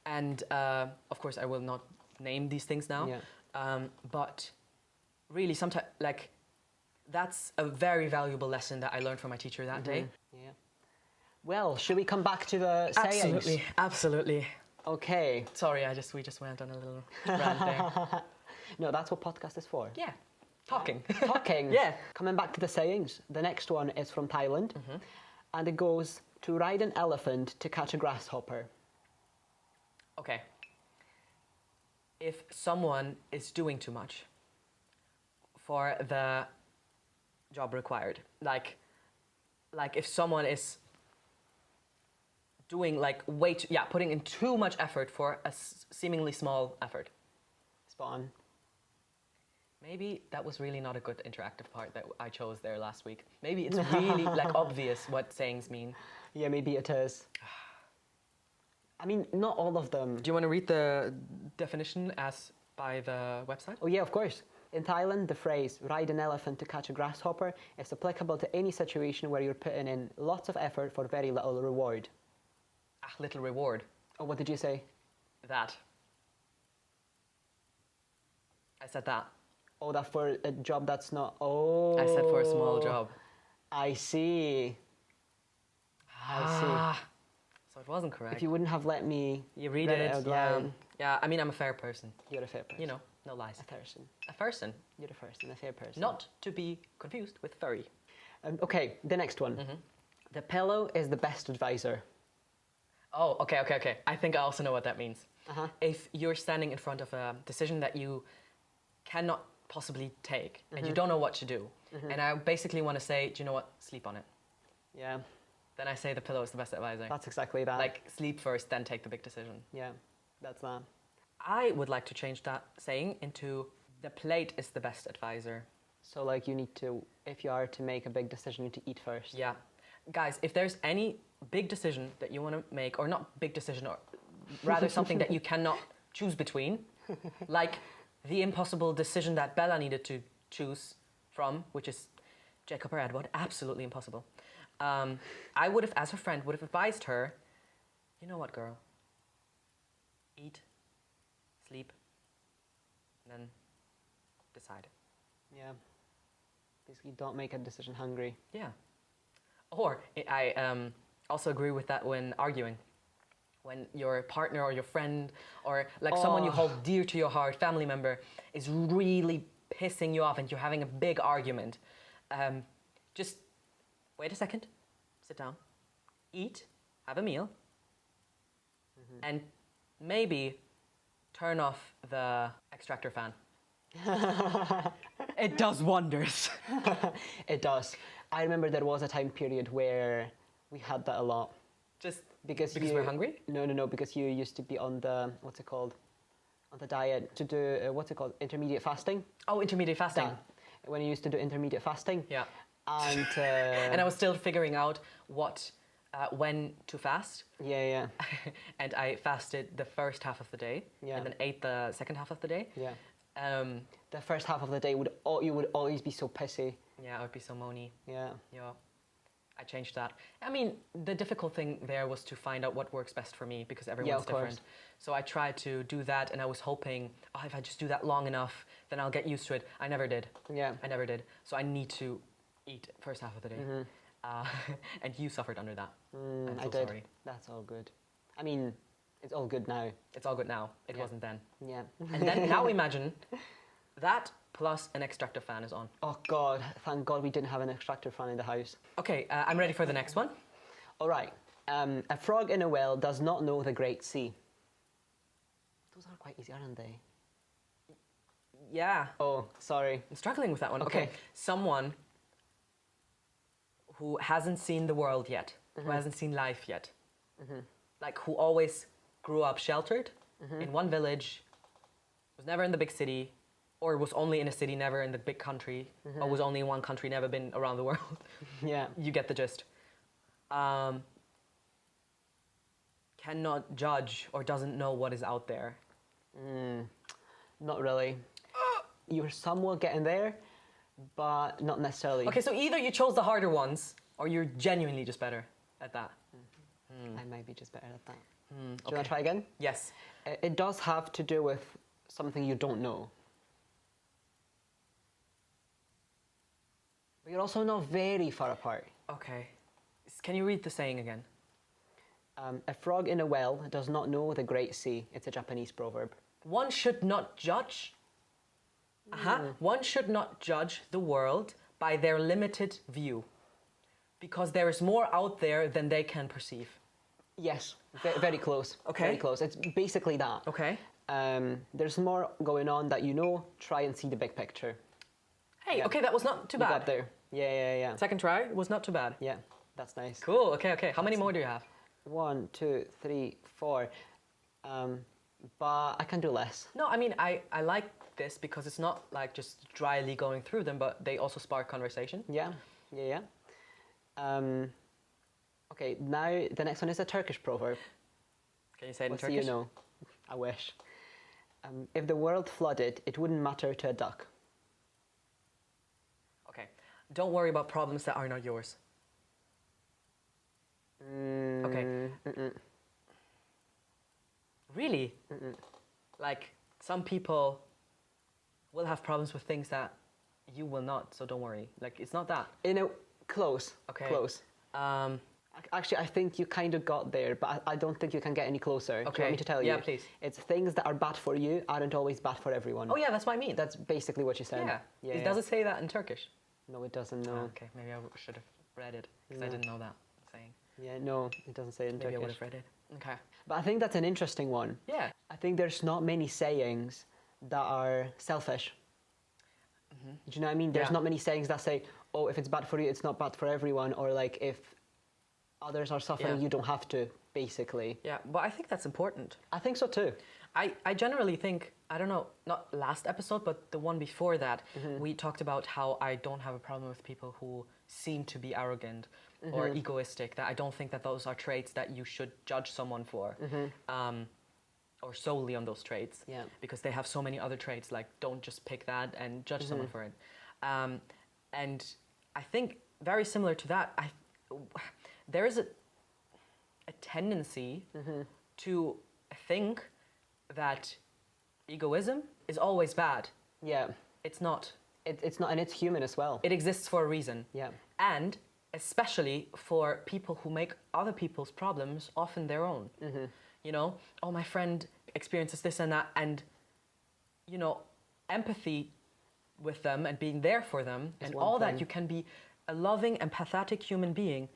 and of course I will not name these things now. Yeah. But really, sometimes like that's a very valuable lesson that I learned from my teacher that day. Yeah. Well, should we come back to the sayings? Absolutely, absolutely. Okay. Sorry, we just went on a little rant there. No, that's what podcast is for. Yeah, talking. Talking. Yeah. Coming back to the sayings, the next one is from Thailand, and it goes, to ride an elephant to catch a grasshopper. Okay. If someone is doing too much for the job required, like if someone is doing like putting in too much effort for a seemingly small effort. Spot on. Maybe that was really not a good interactive part that I chose there last week. Maybe it's really like obvious what sayings mean. Yeah, maybe it is. I mean, not all of them. Do you want to read the definition as by the website? Oh yeah, of course. In Thailand, the phrase, ride an elephant to catch a grasshopper, is applicable to any situation where you're putting in lots of effort for very little reward. Little reward. Oh, what did you say? That. I said that. Oh, that for a job that's not... Oh. I said for a small job. I see. So it wasn't correct. If you wouldn't have let me... You read it, out yeah. loud. Yeah, I mean, I'm a fair person. You're a fair person. You know, no lies. A person. A person. You're a person, a fair person. Not to be confused with furry. Okay, the next one. The pillow is the best advisor. Oh, okay. I think I also know what that means. If you're standing in front of a decision that you cannot possibly take, and you don't know what to do, and I basically want to say, do you know what? Sleep on it. Yeah. Then I say the pillow is the best advisor. That's exactly that. Like, sleep first, then take the big decision. Yeah, that's that. I would like to change that saying into the plate is the best advisor. So, like, you need to, if you are to make a big decision, you need to eat first. Yeah. Guys, if there's any big decision that you want to make, or not big decision, or rather something that you cannot choose between, like the impossible decision that Bella needed to choose from, which is Jacob or Edward, absolutely impossible. I would have, as her friend, would have advised her, you know what, girl? Eat, sleep, and then decide. Yeah. Basically, don't make a decision hungry. Yeah. Or I also agree with that when arguing. When your partner or your friend or like someone you hold dear to your heart, family member, is really pissing you off and you're having a big argument, just wait a second, sit down, eat, have a meal, and maybe turn off the extractor fan. It does wonders. It does. I remember there was a time period where we had that a lot. Just Because we're hungry? No, because you used to be on the, what's it called? On the diet to do, what's it called? Intermediate fasting? Oh, intermediate fasting. That. When you used to do intermediate fasting. Yeah. And... and I was still figuring out when to fast. Yeah. And I fasted the first half of the day. Yeah. And then ate the second half of the day. Yeah. Um, The first half of the day, you would always be so pissy. yeah, I would be so moany. Yeah. Yeah. I changed that. I mean, the difficult thing there was to find out what works best for me because everyone's of course. different. So I tried to do that and I was hoping, if I just do that long enough, then I'll get used to it. I never did. Yeah. I never did. So I need to eat first half of the day. And you suffered under that. I'm so I did. sorry. That's all good. I mean, it's all good now. It's all good now. It Yeah. wasn't then. Yeah. And then now imagine that plus an extractor fan is on. Oh God, thank God we didn't have an extractor fan in the house. Okay, I'm ready for the next one. All right. A frog in a well does not know the great sea. Those are quite easy, aren't they? Yeah, Oh, sorry. I'm struggling with that one. Okay. Someone who hasn't seen the world yet, who hasn't seen life yet, like who always grew up sheltered in one village, was never in the big city, or was only in a city, never in the big country, or was only in one country, never been around the world. Yeah. You get the gist. Cannot judge or doesn't know what is out there. Not really. You're somewhat getting there, but not necessarily. Okay, so either you chose the harder ones, or you're genuinely just better at that. I might be just better at that. Do you okay. want to try again? Yes. It does have to do with something you don't know. But you're also not very far apart. Okay. Can you read the saying again? A frog in a well does not know the great sea. It's a Japanese proverb. One should not judge. One should not judge the world by their limited view, because there is more out there than they can perceive. Yes, very close. Okay. Very close. It's basically that. Okay. There's more going on that you know. Try and see the big picture. Hey, Yeah. okay, that was not too You bad. got there. Yeah. Second try was not too bad. Yeah, that's nice. Cool. Okay. How many more do you have? 1, 2, 3, 4. But I can do less. No, I mean I like this because it's not like just dryly going through them, but they also spark conversation. Yeah. Okay, now the next one is a Turkish proverb. Can you say it in What do Turkish? you know? I wish. If the world flooded, it wouldn't matter to a duck. Okay. Don't worry about problems that are not yours. Okay. Really? Like some people will have problems with things that you will not, so don't worry. Like it's not that. Close. Okay. Close. Actually, I think you kind of got there, but I don't think you can get any closer. Do you Okay. want me to tell you? Yeah, please. It's things that are bad for you aren't always bad for everyone. Oh yeah, that's what I mean. That's basically what you said. Yeah. Does it say that in Turkish? No, it doesn't, no. Okay, maybe I should have read it because I didn't know that saying. Yeah, no, it doesn't say it in Maybe I would Turkish. have read it. Okay. But I think that's an interesting one. Yeah. I think there's not many sayings that are selfish. Do you know what I mean? There's Yeah. not many sayings that say, oh, if it's bad for you, it's not bad for everyone, or like if others are suffering, Yeah. you don't have to, basically. Yeah, but I think that's important. I think so too. I generally think, I don't know, not last episode, but the one before that, we talked about how I don't have a problem with people who seem to be arrogant or egoistic, that I don't think that those are traits that you should judge someone for. or solely on those traits. Yeah. Because they have so many other traits. Like, don't just pick that and judge someone for it. And I think very similar to that, there is a tendency to think that egoism is always bad. Yeah. It's not. It's not, and it's human as well. It exists for a reason. Yeah. And especially for people who make other people's problems often their own. You know, oh, my friend experiences this and that, and, you know, empathy with them and being there for them and all that, you can be a loving, empathetic human being,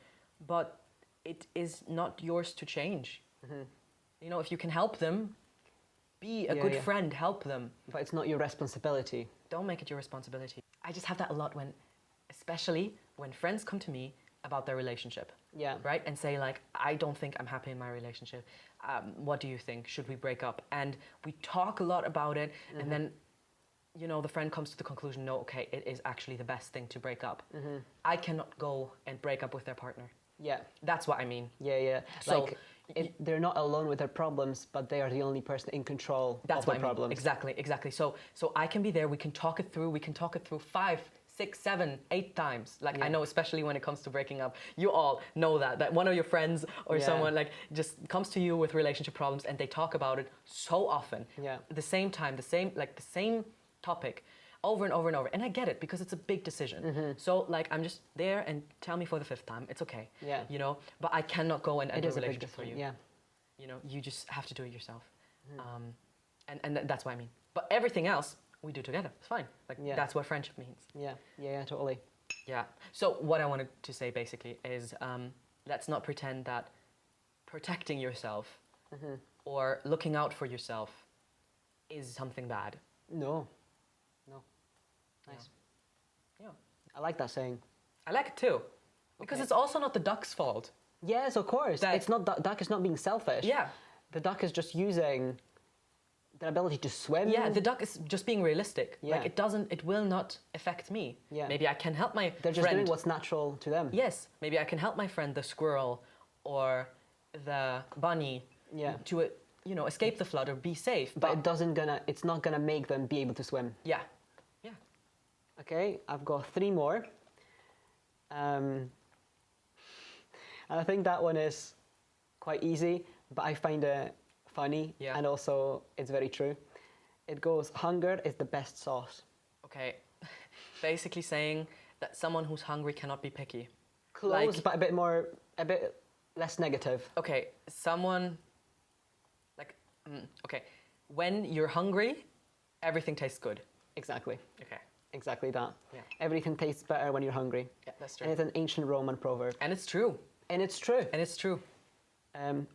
but it is not yours to change. You know, if you can help them, be a good friend, help them. But it's not your responsibility. Don't make it your responsibility. I just have that a lot especially when friends come to me about their relationship. Yeah. Right? And say like, I don't think I'm happy in my relationship. What do you think? Should we break up? And we talk a lot about it. And then, you know, the friend comes to the conclusion, no, okay, it is actually the best thing to break up. I cannot go and break up with their partner. Yeah. That's what I mean. Yeah. So they're not alone with their problems, but they are the only person in control of their problems. Exactly. So I can be there. We can talk it through. We can talk it through 5, 6, 7, 8 times. Like, I know, especially when it comes to breaking up, you all know that one of your friends or someone like just comes to you with relationship problems and they talk about it so often. Yeah. At the same time, the same topic over and over and over. And I get it because it's a big decision. So like, I'm just there and tell me for the 5th time, it's okay. Yeah. You know, but I cannot go and enter a is a big relationship for you. decision, yeah. You know, you just have to do it yourself. And that's what I mean. But everything else, we do together. It's fine. Like, that's what friendship means. Yeah, totally. Yeah. So what I wanted to say basically is, let's not pretend that protecting yourself or looking out for yourself is something bad. No. Nice. Yeah. I like that saying. I like it too. Because it's also not the duck's fault. Yes, of course. It's not duck is not being selfish. Yeah. The duck is just using their ability to swim. Yeah, the duck is just being realistic. Yeah. Like, it will not affect me. Yeah. Maybe I can help my They're just friend. doing what's natural to them. Yes, maybe I can help my friend, the squirrel or the bunny, to escape the flood or be safe. But it's not gonna make them be able to swim. Yeah. Okay, I've got 3 more. And I think that one is quite easy, but I find it funny and also it's very true. It goes, hunger is the best sauce. Okay, basically saying that someone who's hungry cannot be picky. Close, but a bit less negative. Okay, when you're hungry, everything tastes good. Exactly. Okay. Exactly that. Yeah. Everything tastes better when you're hungry. Yeah, that's true. And it's an ancient Roman proverb. And it's true.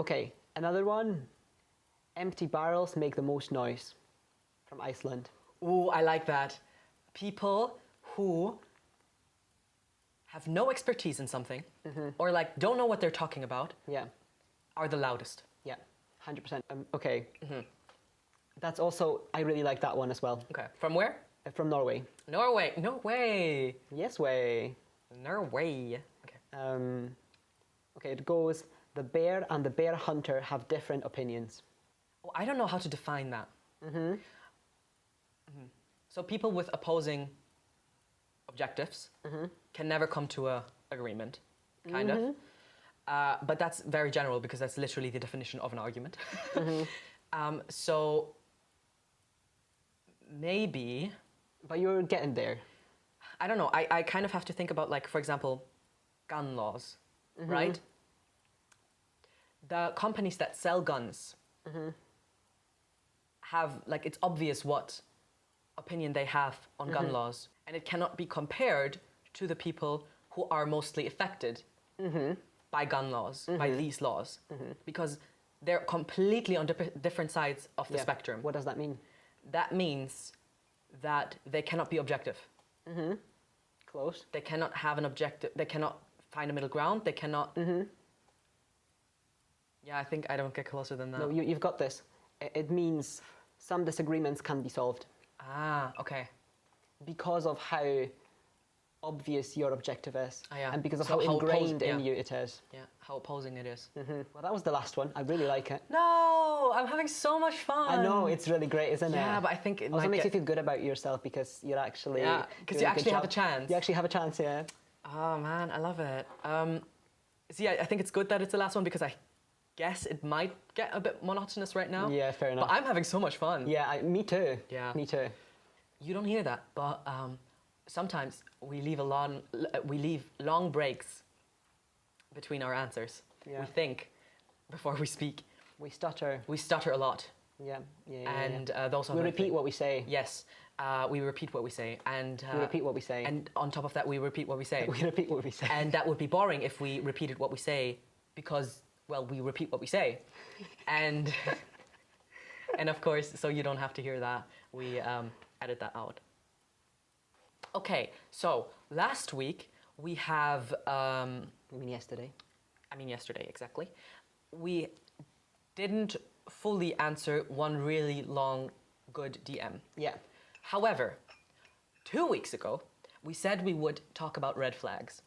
Okay, another one. Empty barrels make the most noise. From Iceland. Ooh, I like that. People who have no expertise in something or like don't know what they're talking about are the loudest. Yeah, 100%. Okay. That's also, I really like that one as well. Okay, from where? From Norway. Norway. No way. Yes way. Norway. Okay. Okay, it goes, the bear and the bear hunter have different opinions. Oh, I don't know how to define that. So people with opposing objectives can never come to a agreement, kind of. But that's very general because that's literally the definition of an argument. So maybe... But you're getting there. I don't know. I kind of have to think about, like, for example, gun laws, right? The companies that sell guns have, like, it's obvious what opinion they have on gun laws. And it cannot be compared to the people who are mostly affected by gun laws, by these laws. Because they're completely on different sides of the spectrum. What does that mean? That means that they cannot be objective. Close. They cannot have an objective. They cannot find a middle ground. They cannot... Yeah, I think I don't get closer than that. No, you've got this. It means some disagreements can be solved. Ah, okay. Because of how obvious your objective is, Ah, yeah. and because of So how ingrained in yeah. you it is. Yeah, how opposing it is. Well, that was the last one. I really like it. No, I'm having so much fun. I know, it's really great, isn't it? Yeah, but I think it also might makes you get... feel good about yourself because you're actually Yeah, because doing you a good actually have a job. chance. You actually have a chance, yeah. Oh man, I love it. See, I think it's good that it's the last one because I guess it might get a bit monotonous right now. Yeah, fair enough. But I'm having so much fun. Yeah, me too. Yeah. Me too. You don't hear that, but sometimes we leave long breaks between our answers. Yeah. We think before we speak. We stutter. We stutter a lot, Yeah, and those are we the repeat what we say. Yes, we repeat what we say, and We repeat what we say. and on top of that, we repeat what we say. We repeat what we say. And that would be boring if we repeated what we say because, well, we repeat what we say. And and of course, so you don't have to hear that, we edit that out. Okay, so last week we have, You mean yesterday? yesterday, exactly. We didn't fully answer one really long, good DM. Yeah. However, 2 weeks ago, we said we would talk about red flags.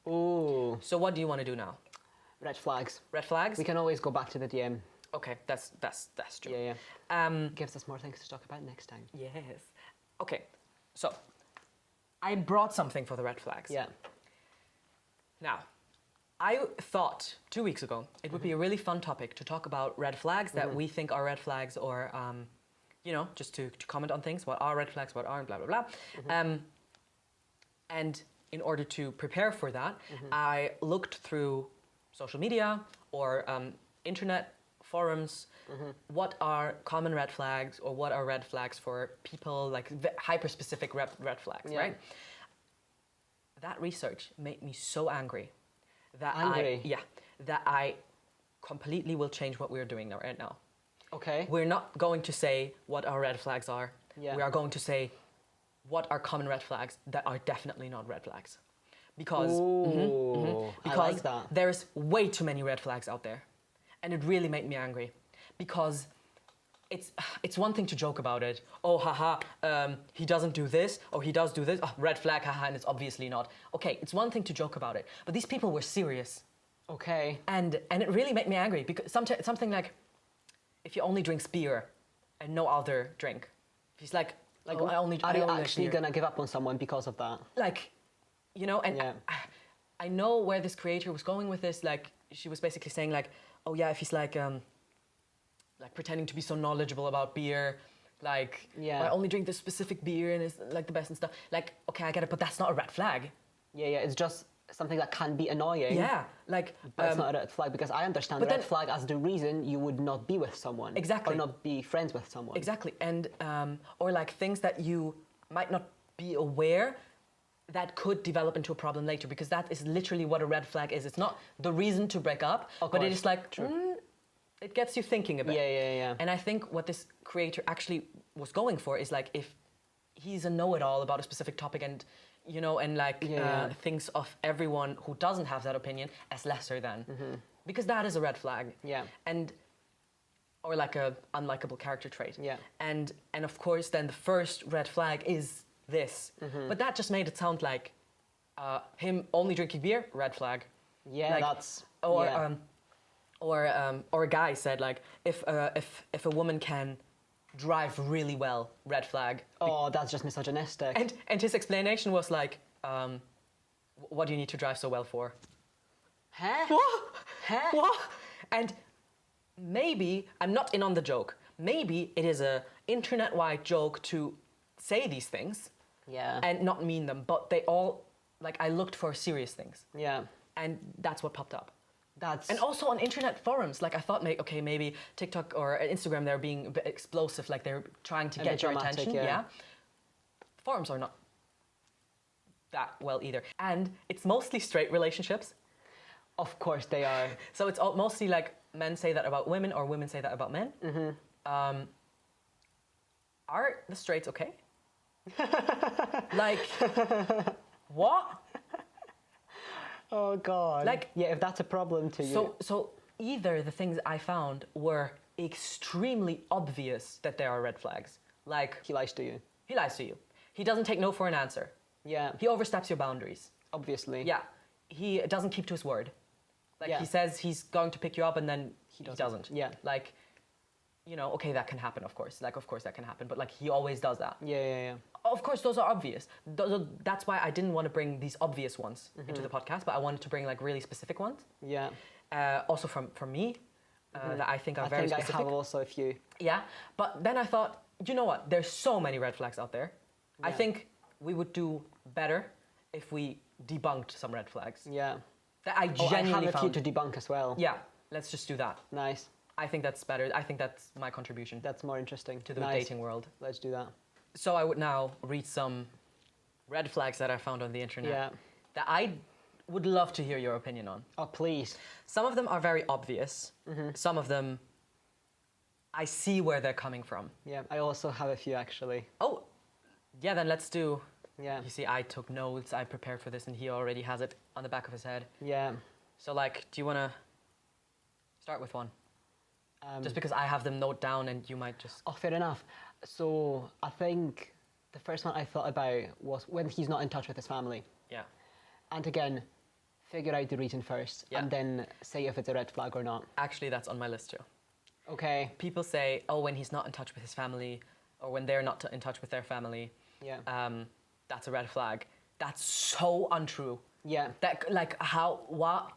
Ooh, So what do you want to do now? red flags. Red flags? We can always go back to the DM. Okay, that's true. Yeah. Gives us more things to talk about next time. Yes. Okay, so I brought something for the red flags. Yeah. Now, I thought 2 weeks ago it would be a really fun topic to talk about red flags that we think are red flags, or just to comment on things. What are red flags? What aren't? Blah blah blah. And in order to prepare for that, I looked through social media or internet forums. What are common red flags, or what are red flags for people, like hyper-specific red flags, Yeah. right? That research made me so angry that Angry? that I completely will change what we're doing right now. Okay. We're not going to say what our red flags are. Yeah. We are going to say what are common red flags that are definitely not red flags. Because, Ooh, I because like that. there's way too many red flags out there. And it really made me angry. Because it's one thing to joke about it. Oh, haha, he doesn't do this, or he does do this. Oh, red flag, haha, and it's obviously not. Okay, it's one thing to joke about it. But these people were serious. Okay. And it really made me angry. Because something like, if he only drinks beer and no other drink. He's like oh, I only are you like actually beer. gonna give up on someone because of that? Like, and Yeah. I know where this creator was going with this. Like, she was basically saying like, oh yeah, if he's like pretending to be so knowledgeable about beer, like, Yeah. I only drink this specific beer and it's like the best and stuff. Like, okay, I get it, but that's not a red flag. Yeah, it's just something that can be annoying. Yeah, like, But it's not a red flag, because I understand but red then- flag as the reason you would not be with someone. Exactly. Or not be friends with someone. exactly, and or like things that you might not be aware that could develop into a problem later, because that is literally what a red flag is. It's not the reason to break up, Of but it course. is like, it gets you thinking a bit. Yeah. And I think what this creator actually was going for is like, if he's a know-it-all about a specific topic and, Yeah. thinks of everyone who doesn't have that opinion as lesser than, because that is a red flag. Yeah. And, or like a unlikable character trait. Yeah. And of course, then the first red flag is this. But that just made it sound like him only drinking beer, red flag. Yeah, Like, that's... Or yeah. or a guy said like, if a woman can drive really well, red flag. Oh, that's just misogynistic. And his explanation was like, what do you need to drive so well for? Huh? What? Huh? What? And maybe I'm not in on the joke. Maybe it is a internet-wide joke to say these things Yeah. and not mean them, but they all, like, I looked for serious things, Yeah. and that's what popped up. That's... And also on internet forums, like I thought, maybe TikTok or Instagram, they're being a bit explosive, like they're trying to A get bit your dramatic, attention. yeah. Forums are not that well either. And it's mostly straight relationships. Of course they are. So it's mostly like men say that about women or women say that about men. Are the straights okay? Like, what? Oh, God. Like- Yeah, if that's a problem to you... So either the things I found were extremely obvious that there are red flags. Like, He lies to you. he lies to you. He doesn't take no for an answer. Yeah. He oversteps your boundaries. Obviously. Yeah. He doesn't keep to his word. Like, Yeah. he says he's going to pick you up and then he doesn't. Yeah. Like, you know, okay, that can happen, of course. Like, of course that can happen. But, like, he always does that. Yeah. Of course, those are obvious. That's why I didn't want to bring these obvious ones into the podcast, but I wanted to bring, like, really specific ones. Yeah. Also from me, that I think are very specific. I have also a few. Yeah, but then I thought, you know what? There's so many red flags out there. I Yeah. think we would do better if we debunked some red flags. Yeah. That I I genuinely have a few found. to debunk as well. Yeah, let's just do that. Nice. I think that's better. I think that's my contribution That's more interesting. to the Nice. dating world. Let's do that. So I would now read some red flags that I found on the internet Yeah. that I would love to hear your opinion on. Oh, please. Some of them are very obvious. Some of them, I see where they're coming from. Yeah. I also have a few actually. Oh, yeah, then let's do. Yeah. You see, I took notes, I prepared for this, and he already has it on the back of his head. Yeah. So, like, do you want to start with one? Um, Just because I have them note down and you might just. Oh, fair enough. So I think the first one I thought about was when he's not in touch with his family. Yeah. And again, figure out the reason first, Yeah. and then say if it's a red flag or not. Actually, that's on my list too. Okay. People say, oh, when he's not in touch with his family, or when they're not in touch with their family, Yeah. that's a red flag. That's so untrue. Yeah. That, like, what?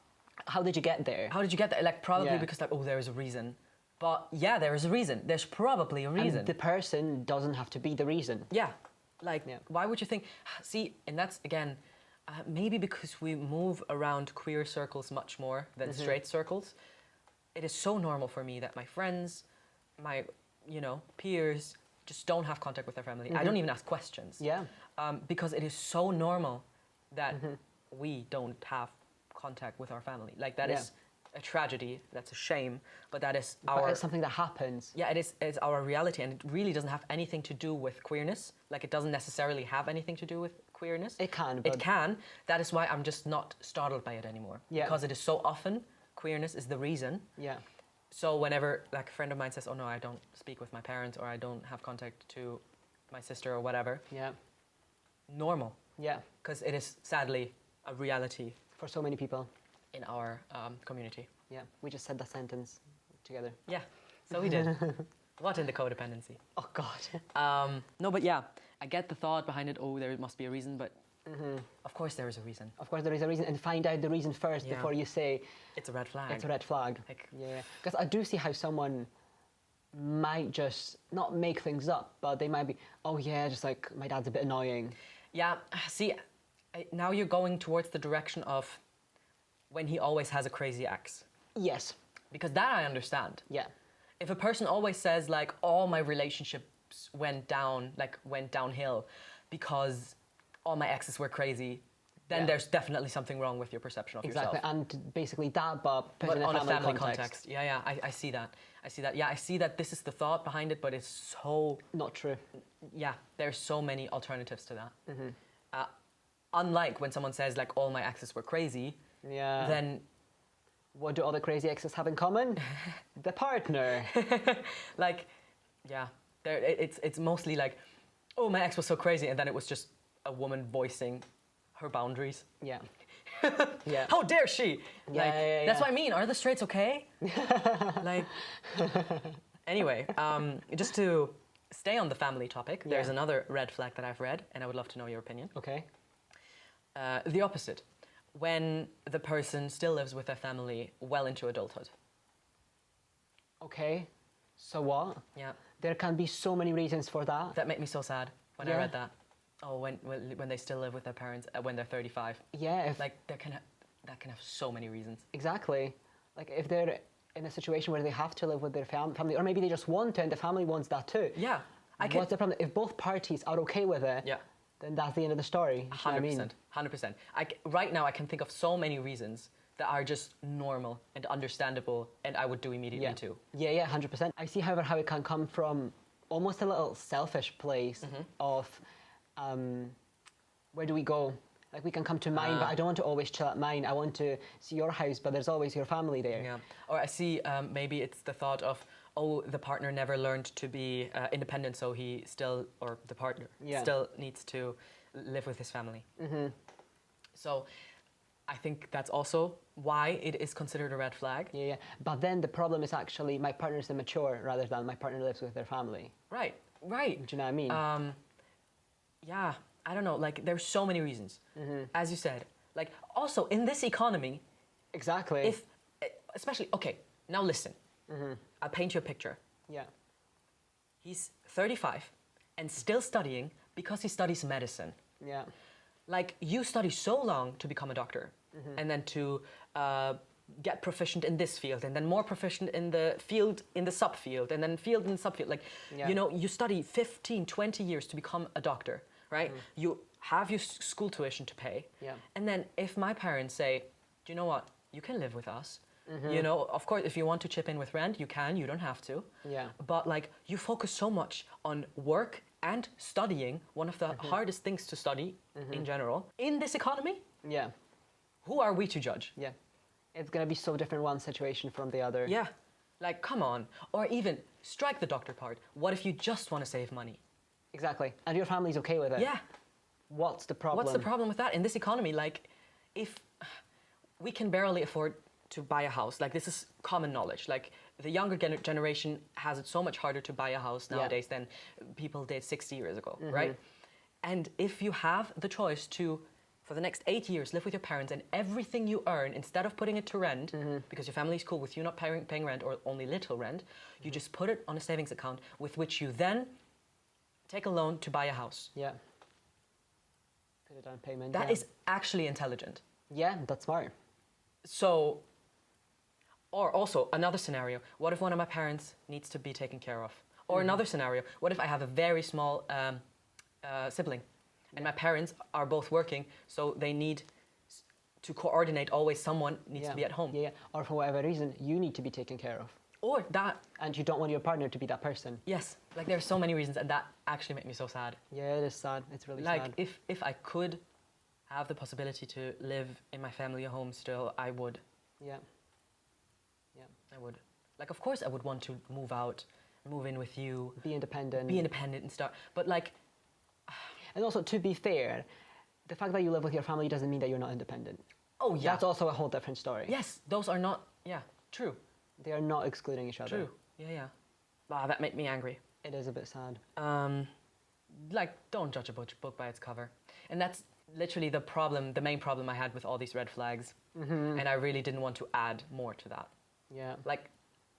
How did you get there? How did you get that? Like, probably Yeah. because, like, oh, there is a reason. But yeah, there is a reason. There's probably a reason. And the person doesn't have to be the reason. Yeah. Like, Yeah. why would you think? See, and that's, again, maybe because we move around queer circles much more than straight circles. It is so normal for me that my friends, my, peers, just don't have contact with their family. I don't even ask questions. Yeah. Because it is so normal that we don't have contact with our family. Like, that is a tragedy, that's a shame, but that is But it's something that happens. yeah, it's our reality, and it really doesn't have anything to do with queerness. Like, it doesn't necessarily have anything to do with queerness. It can, but It can. That is why I'm just not startled by it anymore. Yeah. Because it is so often queerness is the reason. yeah. So whenever, like, a friend of mine says, oh no, I don't speak with my parents, or I don't have contact to my sister or whatever, Yeah. normal. Yeah. Because it is sadly a reality For so many people. in our community. Yeah. We just said that sentence together. Yeah, so we did. What in the codependency? Oh God. No, but yeah, I get the thought behind it. Oh, there must be a reason, but of course there is a reason. Of course, there is a reason, and find out the reason first Yeah. before you say It's a red flag. it's a red flag. Like, Yeah. Because I do see how someone might just not make things up, but they might be, oh yeah, just like my dad's a bit annoying. yeah, see, now you're going towards the direction of when he always has a crazy ex. Yes. Because that I understand. Yeah. If a person always says, like, all my relationships went downhill because all my exes were crazy, then Yeah. there's definitely something wrong with your perception of Exactly. yourself. And basically that, but put But in a on family, a family context. Yeah, I see that. I see that. Yeah, I see that this is the thought behind it, but it's so, Not true. yeah, there's so many alternatives to that. Unlike when someone says, like, all my exes were crazy, Yeah. then, What do all the crazy exes have in common? The partner. like, yeah, it's mostly like, oh, my ex was so crazy, and then it was just a woman voicing her boundaries. Yeah. Yeah. How dare she? Yeah, Like, yeah, that's yeah. what I mean. Are the straights okay? Like, anyway, just to stay on the family topic, there's Yeah. another red flag that I've read, and I would love to know your opinion. Okay. The opposite, when the person still lives with their family well into adulthood. Okay. So what? Yeah, There can be so many reasons for that. that made me so sad when I Yeah. read that. Oh, when they still live with their parents when they're 35. Yeah. If, Like, that can have so many reasons. exactly. Like if they're in a situation where they have to live with their family, or maybe they just want to and the family wants that too. Yeah, What's the problem? If both parties are okay with it, Yeah. then that's the end of the story. You know what I mean? 100%. Right now, I can think of so many reasons that are just normal and understandable, and I would do immediately Yeah. too. Yeah, 100%. I see, however, how it can come from almost a little selfish place of where do we go? Like we can come to mine, but I don't want to always chill at mine. I want to see your house, but there's always your family there. Yeah. Or I see maybe it's the thought of, oh, the partner never learned to be independent, so he still, or the partner Yeah. still needs to live with his family. So I think that's also why it is considered a red flag. Yeah, yeah. But then the problem is actually my partner's immature rather than my partner lives with their family. Right, right. Do you know what I mean? Yeah, I don't know. Like, there's so many reasons. As you said, like, also in this economy, Exactly. if, especially, okay, now listen. I'll paint you a picture. Yeah. He's 35 and still studying because he studies medicine. Yeah. Like, you study so long to become a doctor and then to get proficient in this field and then more proficient in the field, in the subfield, and then field in the subfield. Like, Yeah. you know, you study 15, 20 years to become a doctor, right? You have your school tuition to pay. Yeah. And then if my parents say, do you know what? You can live with us. You know, of course, if you want to chip in with rent, you can, you don't have to. Yeah. But like, you focus so much on work and studying, one of the hardest things to study in general. In this economy, Yeah. who are we to judge? Yeah. It's gonna be so different one situation from the other. Yeah, like, come on. Or even, strike the doctor part. What if you just want to save money? Exactly. And your family's okay with it. Yeah. What's the problem? What's the problem with that? In this economy, like, if we can barely afford to buy a house, like, this is common knowledge. Like, the younger generation has it so much harder to buy a house nowadays than people did 60 years ago, right? And if you have the choice to, for the next 8 years, live with your parents and everything you earn, instead of putting it to rent, because your family's cool with you not paying rent or only little rent, you just put it on a savings account with which you then take a loan to buy a house. Yeah. Put a down payment. That yeah. is actually intelligent. Yeah, that's smart. So, or also another scenario, what if one of my parents needs to be taken care of? Or another scenario, what if I have a very small sibling and my parents are both working, so they need to coordinate always someone needs to be at home. Yeah, yeah. Or for whatever reason, you need to be taken care of. Or that, And you don't want your partner to be that person. yes, like there's so many reasons and that actually make me so sad. Yeah, it is sad. It's really Like sad. if I could have the possibility to live in my family home still, I would. Yeah. Yeah. I would. Like, of course I would want to move out, move in with you, Be independent. be independent and stuff. But like, And also, to be fair, the fact that you live with your family doesn't mean that you're not independent. oh yeah. That's also a whole different story. Yes, those are not, yeah, true, They are not excluding each other. true. Yeah, yeah. Wow, that made me angry. It is a bit sad. Like, don't judge a book by its cover. And that's literally the problem, the main problem I had with all these red flags. And I really didn't want to add more to that. Yeah. Like,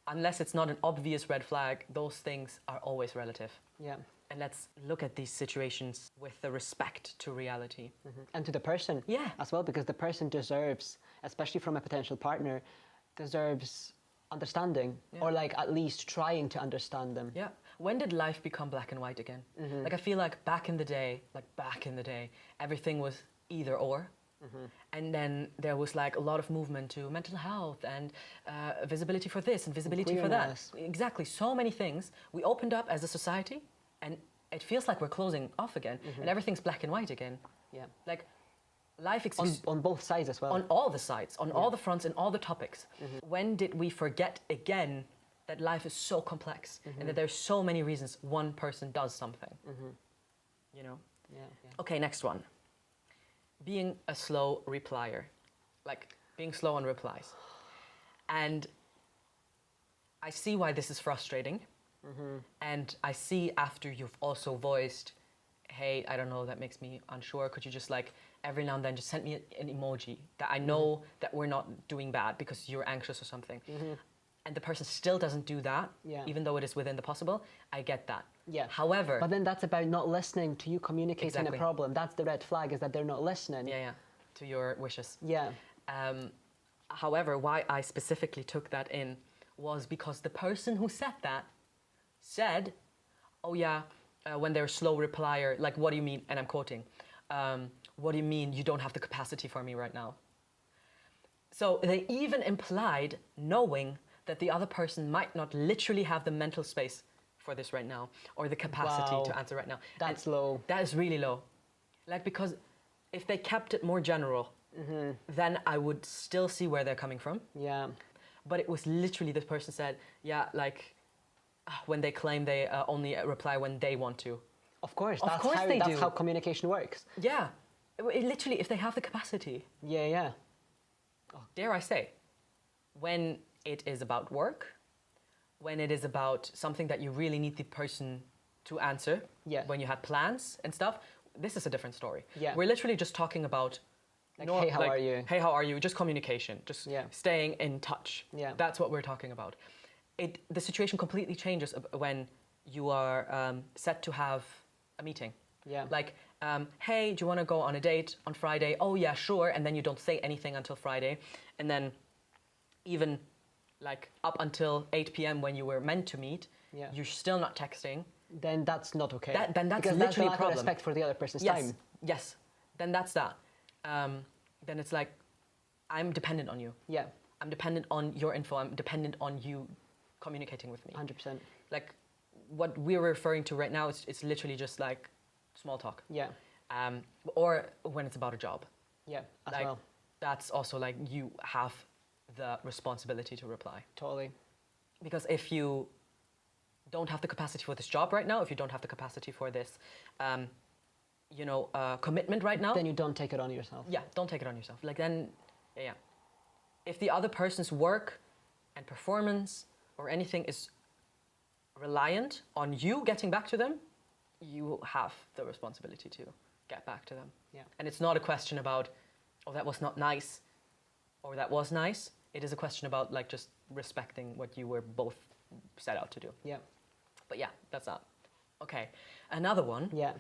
unless it's not an obvious red flag, those things are always relative. Yeah. And let's look at these situations with the respect to reality. And to the person Yeah. as well, because the person deserves, especially from a potential partner, deserves understanding, Yeah. or like at least trying to understand them. Yeah. When did life become black and white again? Like, I feel like back in the day, everything was either or. And then there was like a lot of movement to mental health and visibility for this and visibility for that. Queerness. Exactly. So many things. We opened up as a society and it feels like we're closing off again and everything's black and white again. Yeah. Like, life On, exists on both sides as well. on all the sides, on all the fronts and all the topics. When did we forget again that life is so complex and that there's so many reasons one person does something? You know? Yeah. Yeah. Okay, next one. Being a slow replier. Like, being slow on replies. And I see why this is frustrating. And I see after you've also voiced, hey, I don't know, that makes me unsure. Could you just like, every now and then just send me an emoji that I know that we're not doing bad because you're anxious or something. And the person still doesn't do that, Yeah. even though it is within the possible, I get that. Yeah. However, But then that's about not listening to you communicating Exactly. a problem. That's the red flag, is that they're not listening. yeah, to your wishes. Yeah. However, why I specifically took that in was because the person who said that said, oh yeah, when they're a slow replier, like, what do you mean? And I'm quoting, what do you mean you don't have the capacity for me right now? So they even implied knowing that the other person might not literally have the mental space for this right now or the capacity Wow. to answer right now. That's And low. That is really low. Like, because if they kept it more general, then I would still see where they're coming from. Yeah. But it was literally, this person said, yeah, like, when they claim they only reply when they want to. Of course, Of that's course how they that's do. how communication works. Yeah. Literally, if they have the capacity, Yeah, yeah. dare I say, when it is about work, when it is about something that you really need the person to answer, Yeah. when you had plans and stuff, this is a different story. Yeah. We're literally just talking about, Like, hey, how are you? Hey, how are you? Just communication, just Yeah. staying in touch. Yeah. That's what we're talking about. The situation completely changes when you are set to have a meeting. Yeah. Like, hey, do you want to go on a date on Friday? Oh, yeah, sure. And then you don't say anything until Friday. And then even like up until 8 p.m. when you were meant to meet, Yeah. you're still not texting. Then that's not okay. Then that's because literally that's the a lack of problem. respect for the other person's Yes, time. yes. Then that's that. Then it's like, I'm dependent on you. Yeah, I'm dependent on your info. I'm dependent on you communicating with me. 100%. Like, what we're referring to right now is it's literally just like small talk. Yeah, Or when it's about a job. yeah, as Like, well. that's also like you have the responsibility to reply. Totally. Because if you don't have the capacity for this job right now, if you don't have the capacity for this, commitment right now, Then you don't take it on yourself. yeah, don't take it on yourself. Like then, yeah. If the other person's work and performance or anything is reliant on you getting back to them, you have the responsibility to get back to them. Yeah. And it's not a question about, oh, that was not nice, or that was nice. It is a question about like just respecting what you were both set out to do. Yeah. But yeah, that's that. Okay, another one. Yeah.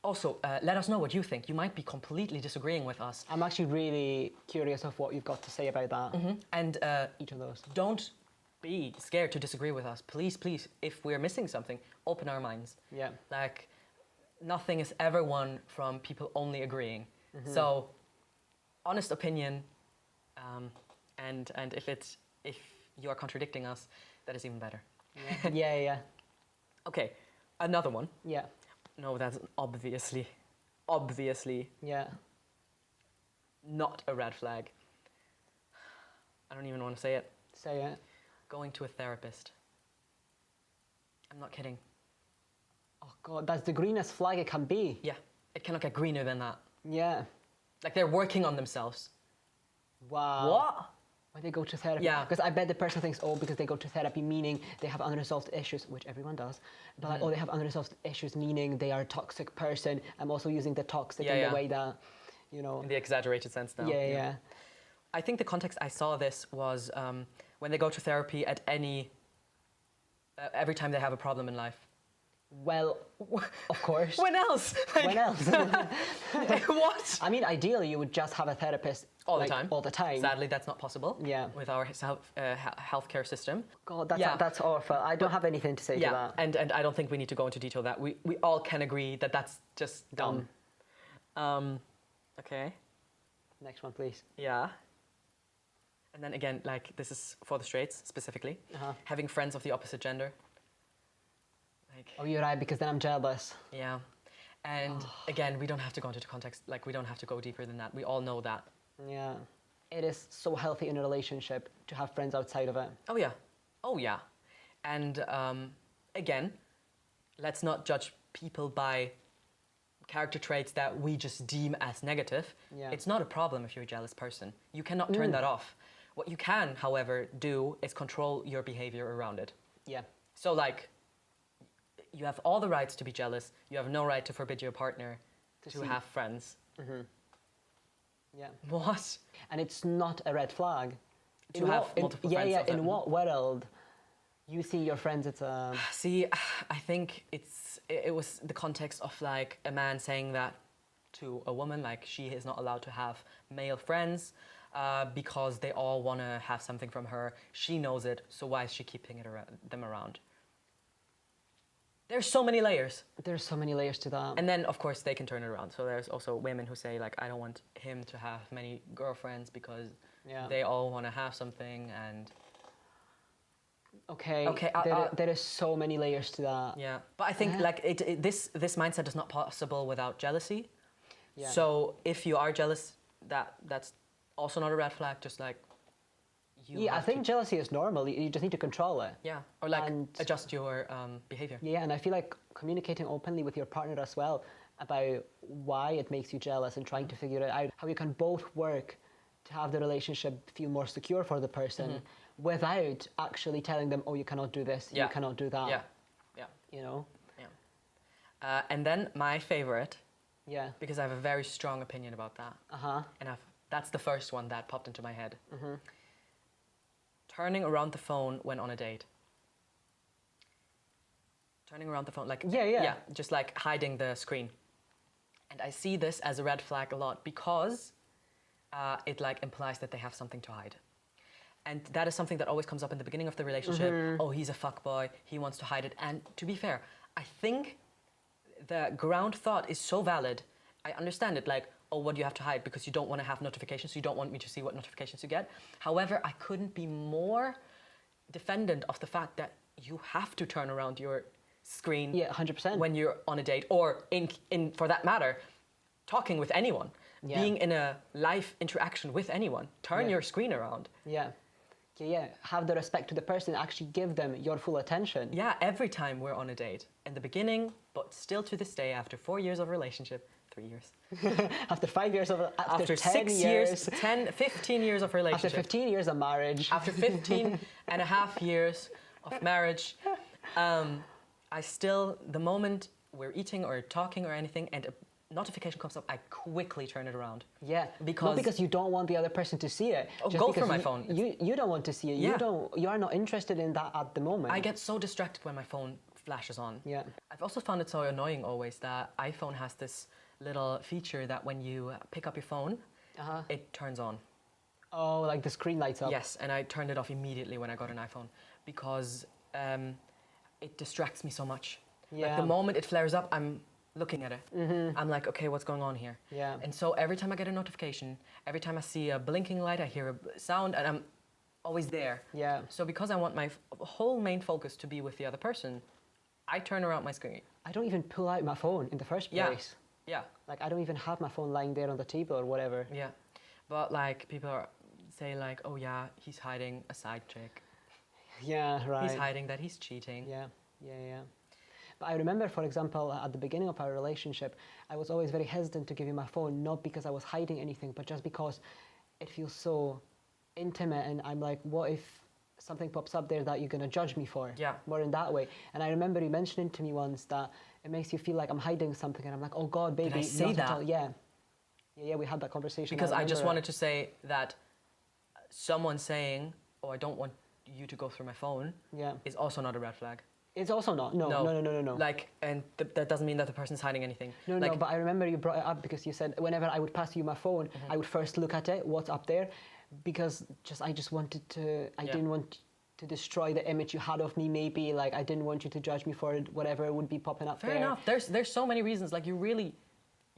Also, let us know what you think. You might be completely disagreeing with us. I'm actually really curious of what you've got to say about that. And Each of those. don't be scared to disagree with us. Please, please, if we're missing something, open our minds. Yeah. Like, nothing is ever won from people only agreeing. So, honest opinion, and if you are contradicting us, that is even better. Yeah. Yeah. Yeah. Okay, another one. Yeah. No, that's obviously Yeah. not a red flag. I don't even want to say it. Say it. Going to a therapist. I'm not kidding. Oh God, that's the greenest flag it can be. Yeah, it cannot get greener than that. Yeah. Like they're working on themselves. Wow. What? When they go to therapy. Yeah. Because I bet the person thinks, oh, because they go to therapy, meaning they have unresolved issues, which everyone does. But like, oh, they have unresolved issues, meaning they are a toxic person. I'm also using the toxic in the way that, In the exaggerated sense now. Yeah. I think the context I saw this was when they go to therapy at every time they have a problem in life. Well, of course. When else? Like, When else? what? I mean, ideally, you would just have a therapist All like, the time. All the time. Sadly, that's not possible. Yeah. With our healthcare system. God, that's Yeah. that's awful. I don't have anything to say to Yeah, that. and I don't think we need to go into detail that. We all can agree that that's just dumb. Okay. Next one, please. Yeah. And then again, like this is for the straights specifically. Having friends of the opposite gender. Like, Oh, you're right, because then I'm jealous. yeah. And again, we don't have to go into the context. Like we don't have to go deeper than that. We all know that. Yeah. It is so healthy in a relationship to have friends outside of it. Oh yeah. Oh yeah. And again, let's not judge people by character traits that we just deem as negative. Yeah. It's not a problem if you're a jealous person. You cannot turn that off. What you can, however, do is control your behavior around it. Yeah. So like, you have all the rights to be jealous. You have no right to forbid your partner to see- have friends. Yeah. What? And it's not a red flag. To have multiple friends Yeah, of them. in what world you see your friends, it's a... See, I think it was the context of like a man saying that to a woman, like she is not allowed to have male friends because they all want to have something from her. She knows it, so why is she keeping them around? There's so many layers. There's so many layers to that. And then, of course, they can turn it around. So there's also women who say, like, I don't want him to have many girlfriends because they all want to have something and... Okay, Okay, there is so many layers to that. Yeah, but I think like this mindset is not possible without jealousy. Yeah. So if you are jealous, that's also not a red flag. Just like Yeah, I have think jealousy is normal. You just need to control it. yeah, or like And- adjust your behavior. Yeah, and I feel like communicating openly with your partner as well about why it makes you jealous and trying to figure it out, how you can both work to have the relationship feel more secure for the person without actually telling them, oh, you cannot do this, Yeah. you cannot do that. Yeah, yeah, You know? yeah. And then my favorite, Yeah. because I have a very strong opinion about that, Uh-huh. and that's the first one that popped into my head. Turning around the phone when on a date. Turning around the phone, like Yeah. just like hiding the screen. And I see this as a red flag a lot because it like implies that they have something to hide. And that is something that always comes up in the beginning of the relationship. Oh, he's a fuckboy, he wants to hide it. And to be fair, I think the ground thought is so valid. I understand it, like, oh, what do you have to hide? Because you don't want to have notifications, so you don't want me to see what notifications you get. However, I couldn't be more defendant of the fact that you have to turn around your screen Yeah, 100%. when you're on a date, or in for that matter, talking with anyone, Yeah. being in a live interaction with anyone. Turn Yeah. your screen around. Yeah. Yeah. Have the respect to the person, actually give them your full attention. Yeah, every time we're on a date. In the beginning, but still to this day, after 4 years of relationship, 3 years. After 5 years of After 10 6 years, 10, 15 years of after relationship. 15 years of marriage. After 15 and a half years of marriage, I still, the moment we're eating or talking or anything and a notification comes up, I quickly turn it around. Yeah, not Because- because you don't want the other person to see it. Oh, just go because through my you, phone. You don't want to see it. Yeah. You are not interested in that at the moment. I get so distracted when my phone flashes on. Yeah. I've also found it so annoying always that iPhone has this little feature that when you pick up your phone, it turns on. Oh, like the screen lights up. Yes, and I turned it off immediately when I got an iPhone because it distracts me so much. Like Yeah. the moment it flares up, I'm looking at it. I'm like, okay, what's going on here? Yeah. And so every time I get a notification, every time I see a blinking light, I hear a sound, and I'm always there. Yeah. So because I want my whole main focus to be with the other person, I turn around my screen. I don't even pull out my phone in the first Yeah. place. Yeah, Like I don't even have my phone lying there on the table or whatever. yeah. But like people say like, oh yeah, he's hiding a side chick. Yeah, right. He's hiding that he's cheating. Yeah. But I remember, for example, at the beginning of our relationship, I was always very hesitant to give you my phone, not because I was hiding anything, but just because it feels so intimate, and I'm like, what if something pops up there that you're gonna judge me for? Yeah. More in that way. And I remember you mentioning to me once that it makes you feel like I'm hiding something, and I'm like, oh God, baby, I say not at that? all. Yeah. Yeah, we had that conversation. Because I just remember wanted to say that someone saying, oh, I don't want you to go through my phone, Yeah. is also not a red flag. It's also not. No. Like, and that doesn't mean that the person's hiding anything. No, like, but I remember you brought it up because you said whenever I would pass you my phone, I would first look at it, what's up there, because I just wanted to, I Yeah. didn't want to destroy the image you had of me, maybe, like I didn't want you to judge me for it, whatever would be popping up Fair there. enough. There's so many reasons. Like you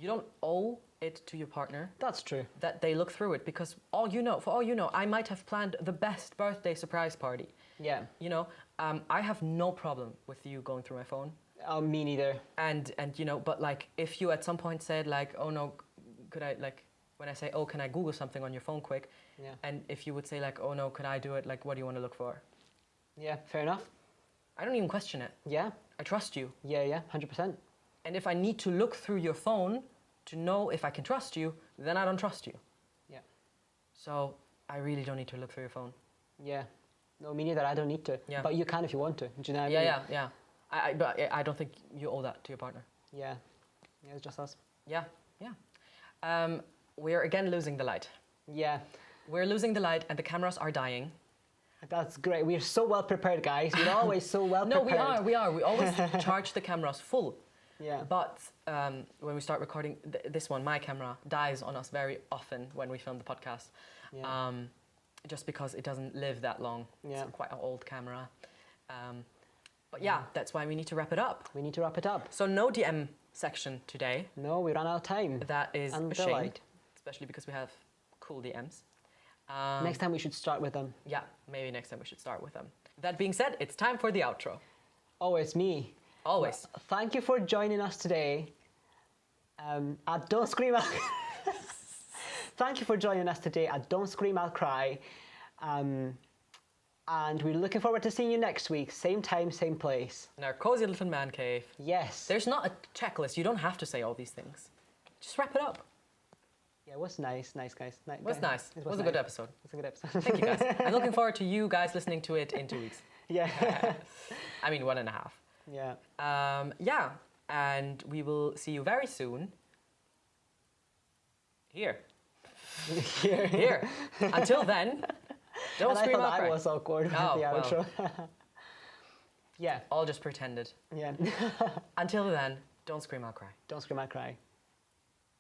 don't owe it to your partner That's true. that they look through it, because for all you know, I might have planned the best birthday surprise party. Yeah. You know, I have no problem with you going through my phone. Me neither. And you know, but like if you at some point said like, oh no, could I, like when I say, oh, can I Google something on your phone quick? Yeah. And if you would say like, oh no, could I do it? Like, what do you want to look for? Yeah, fair enough. I don't even question it. Yeah. I trust you. Yeah, 100%. And if I need to look through your phone to know if I can trust you, then I don't trust you. Yeah. So I really don't need to look through your phone. Yeah. No, me neither. I don't need to. Yeah. But you can if you want to. Do you know what I mean? Yeah. But I don't think you owe that to your partner. Yeah. Yeah, it's just us. Yeah. We're again losing the light. Yeah. We're losing the light and the cameras are dying. That's great. We're so well prepared, guys. We're always so well No, prepared. we are. We always charge the cameras full. Yeah. But when we start recording, this one, my camera, dies on us very often when we film the podcast. Yeah. Just because it doesn't live that long. Yeah. It's quite an old camera. But yeah, that's why we need to wrap it up. We need to wrap it up. So no DM section today. No, we ran out of time. That is And a the shame, light. especially because we have cool DMs. Next time we should start with them. Yeah, maybe next time we should start with them. That being said, it's time for the outro. Oh, it's me. Always. Thank you for joining us today. At Don't Scream Out. Thank you for joining us today at Don't Scream I'll Cry. And we're looking forward to seeing you next week. Same time, same place. In our cozy little man cave. Yes. There's not a checklist. You don't have to say all these things. Just wrap it up. Yeah, it was nice, guys. It was nice. It was a good episode. It was a good episode. Thank you, guys. I'm looking forward to you guys listening to it in 2 weeks. Yeah. I mean, 1.5. Yeah. Yeah, and we will see you very soon. Here. Here. Until then, don't And scream I out thought cry. I was awkward with the well. outro. Yeah. All just pretended. Yeah. Until then, don't scream out cry. Don't scream out cry.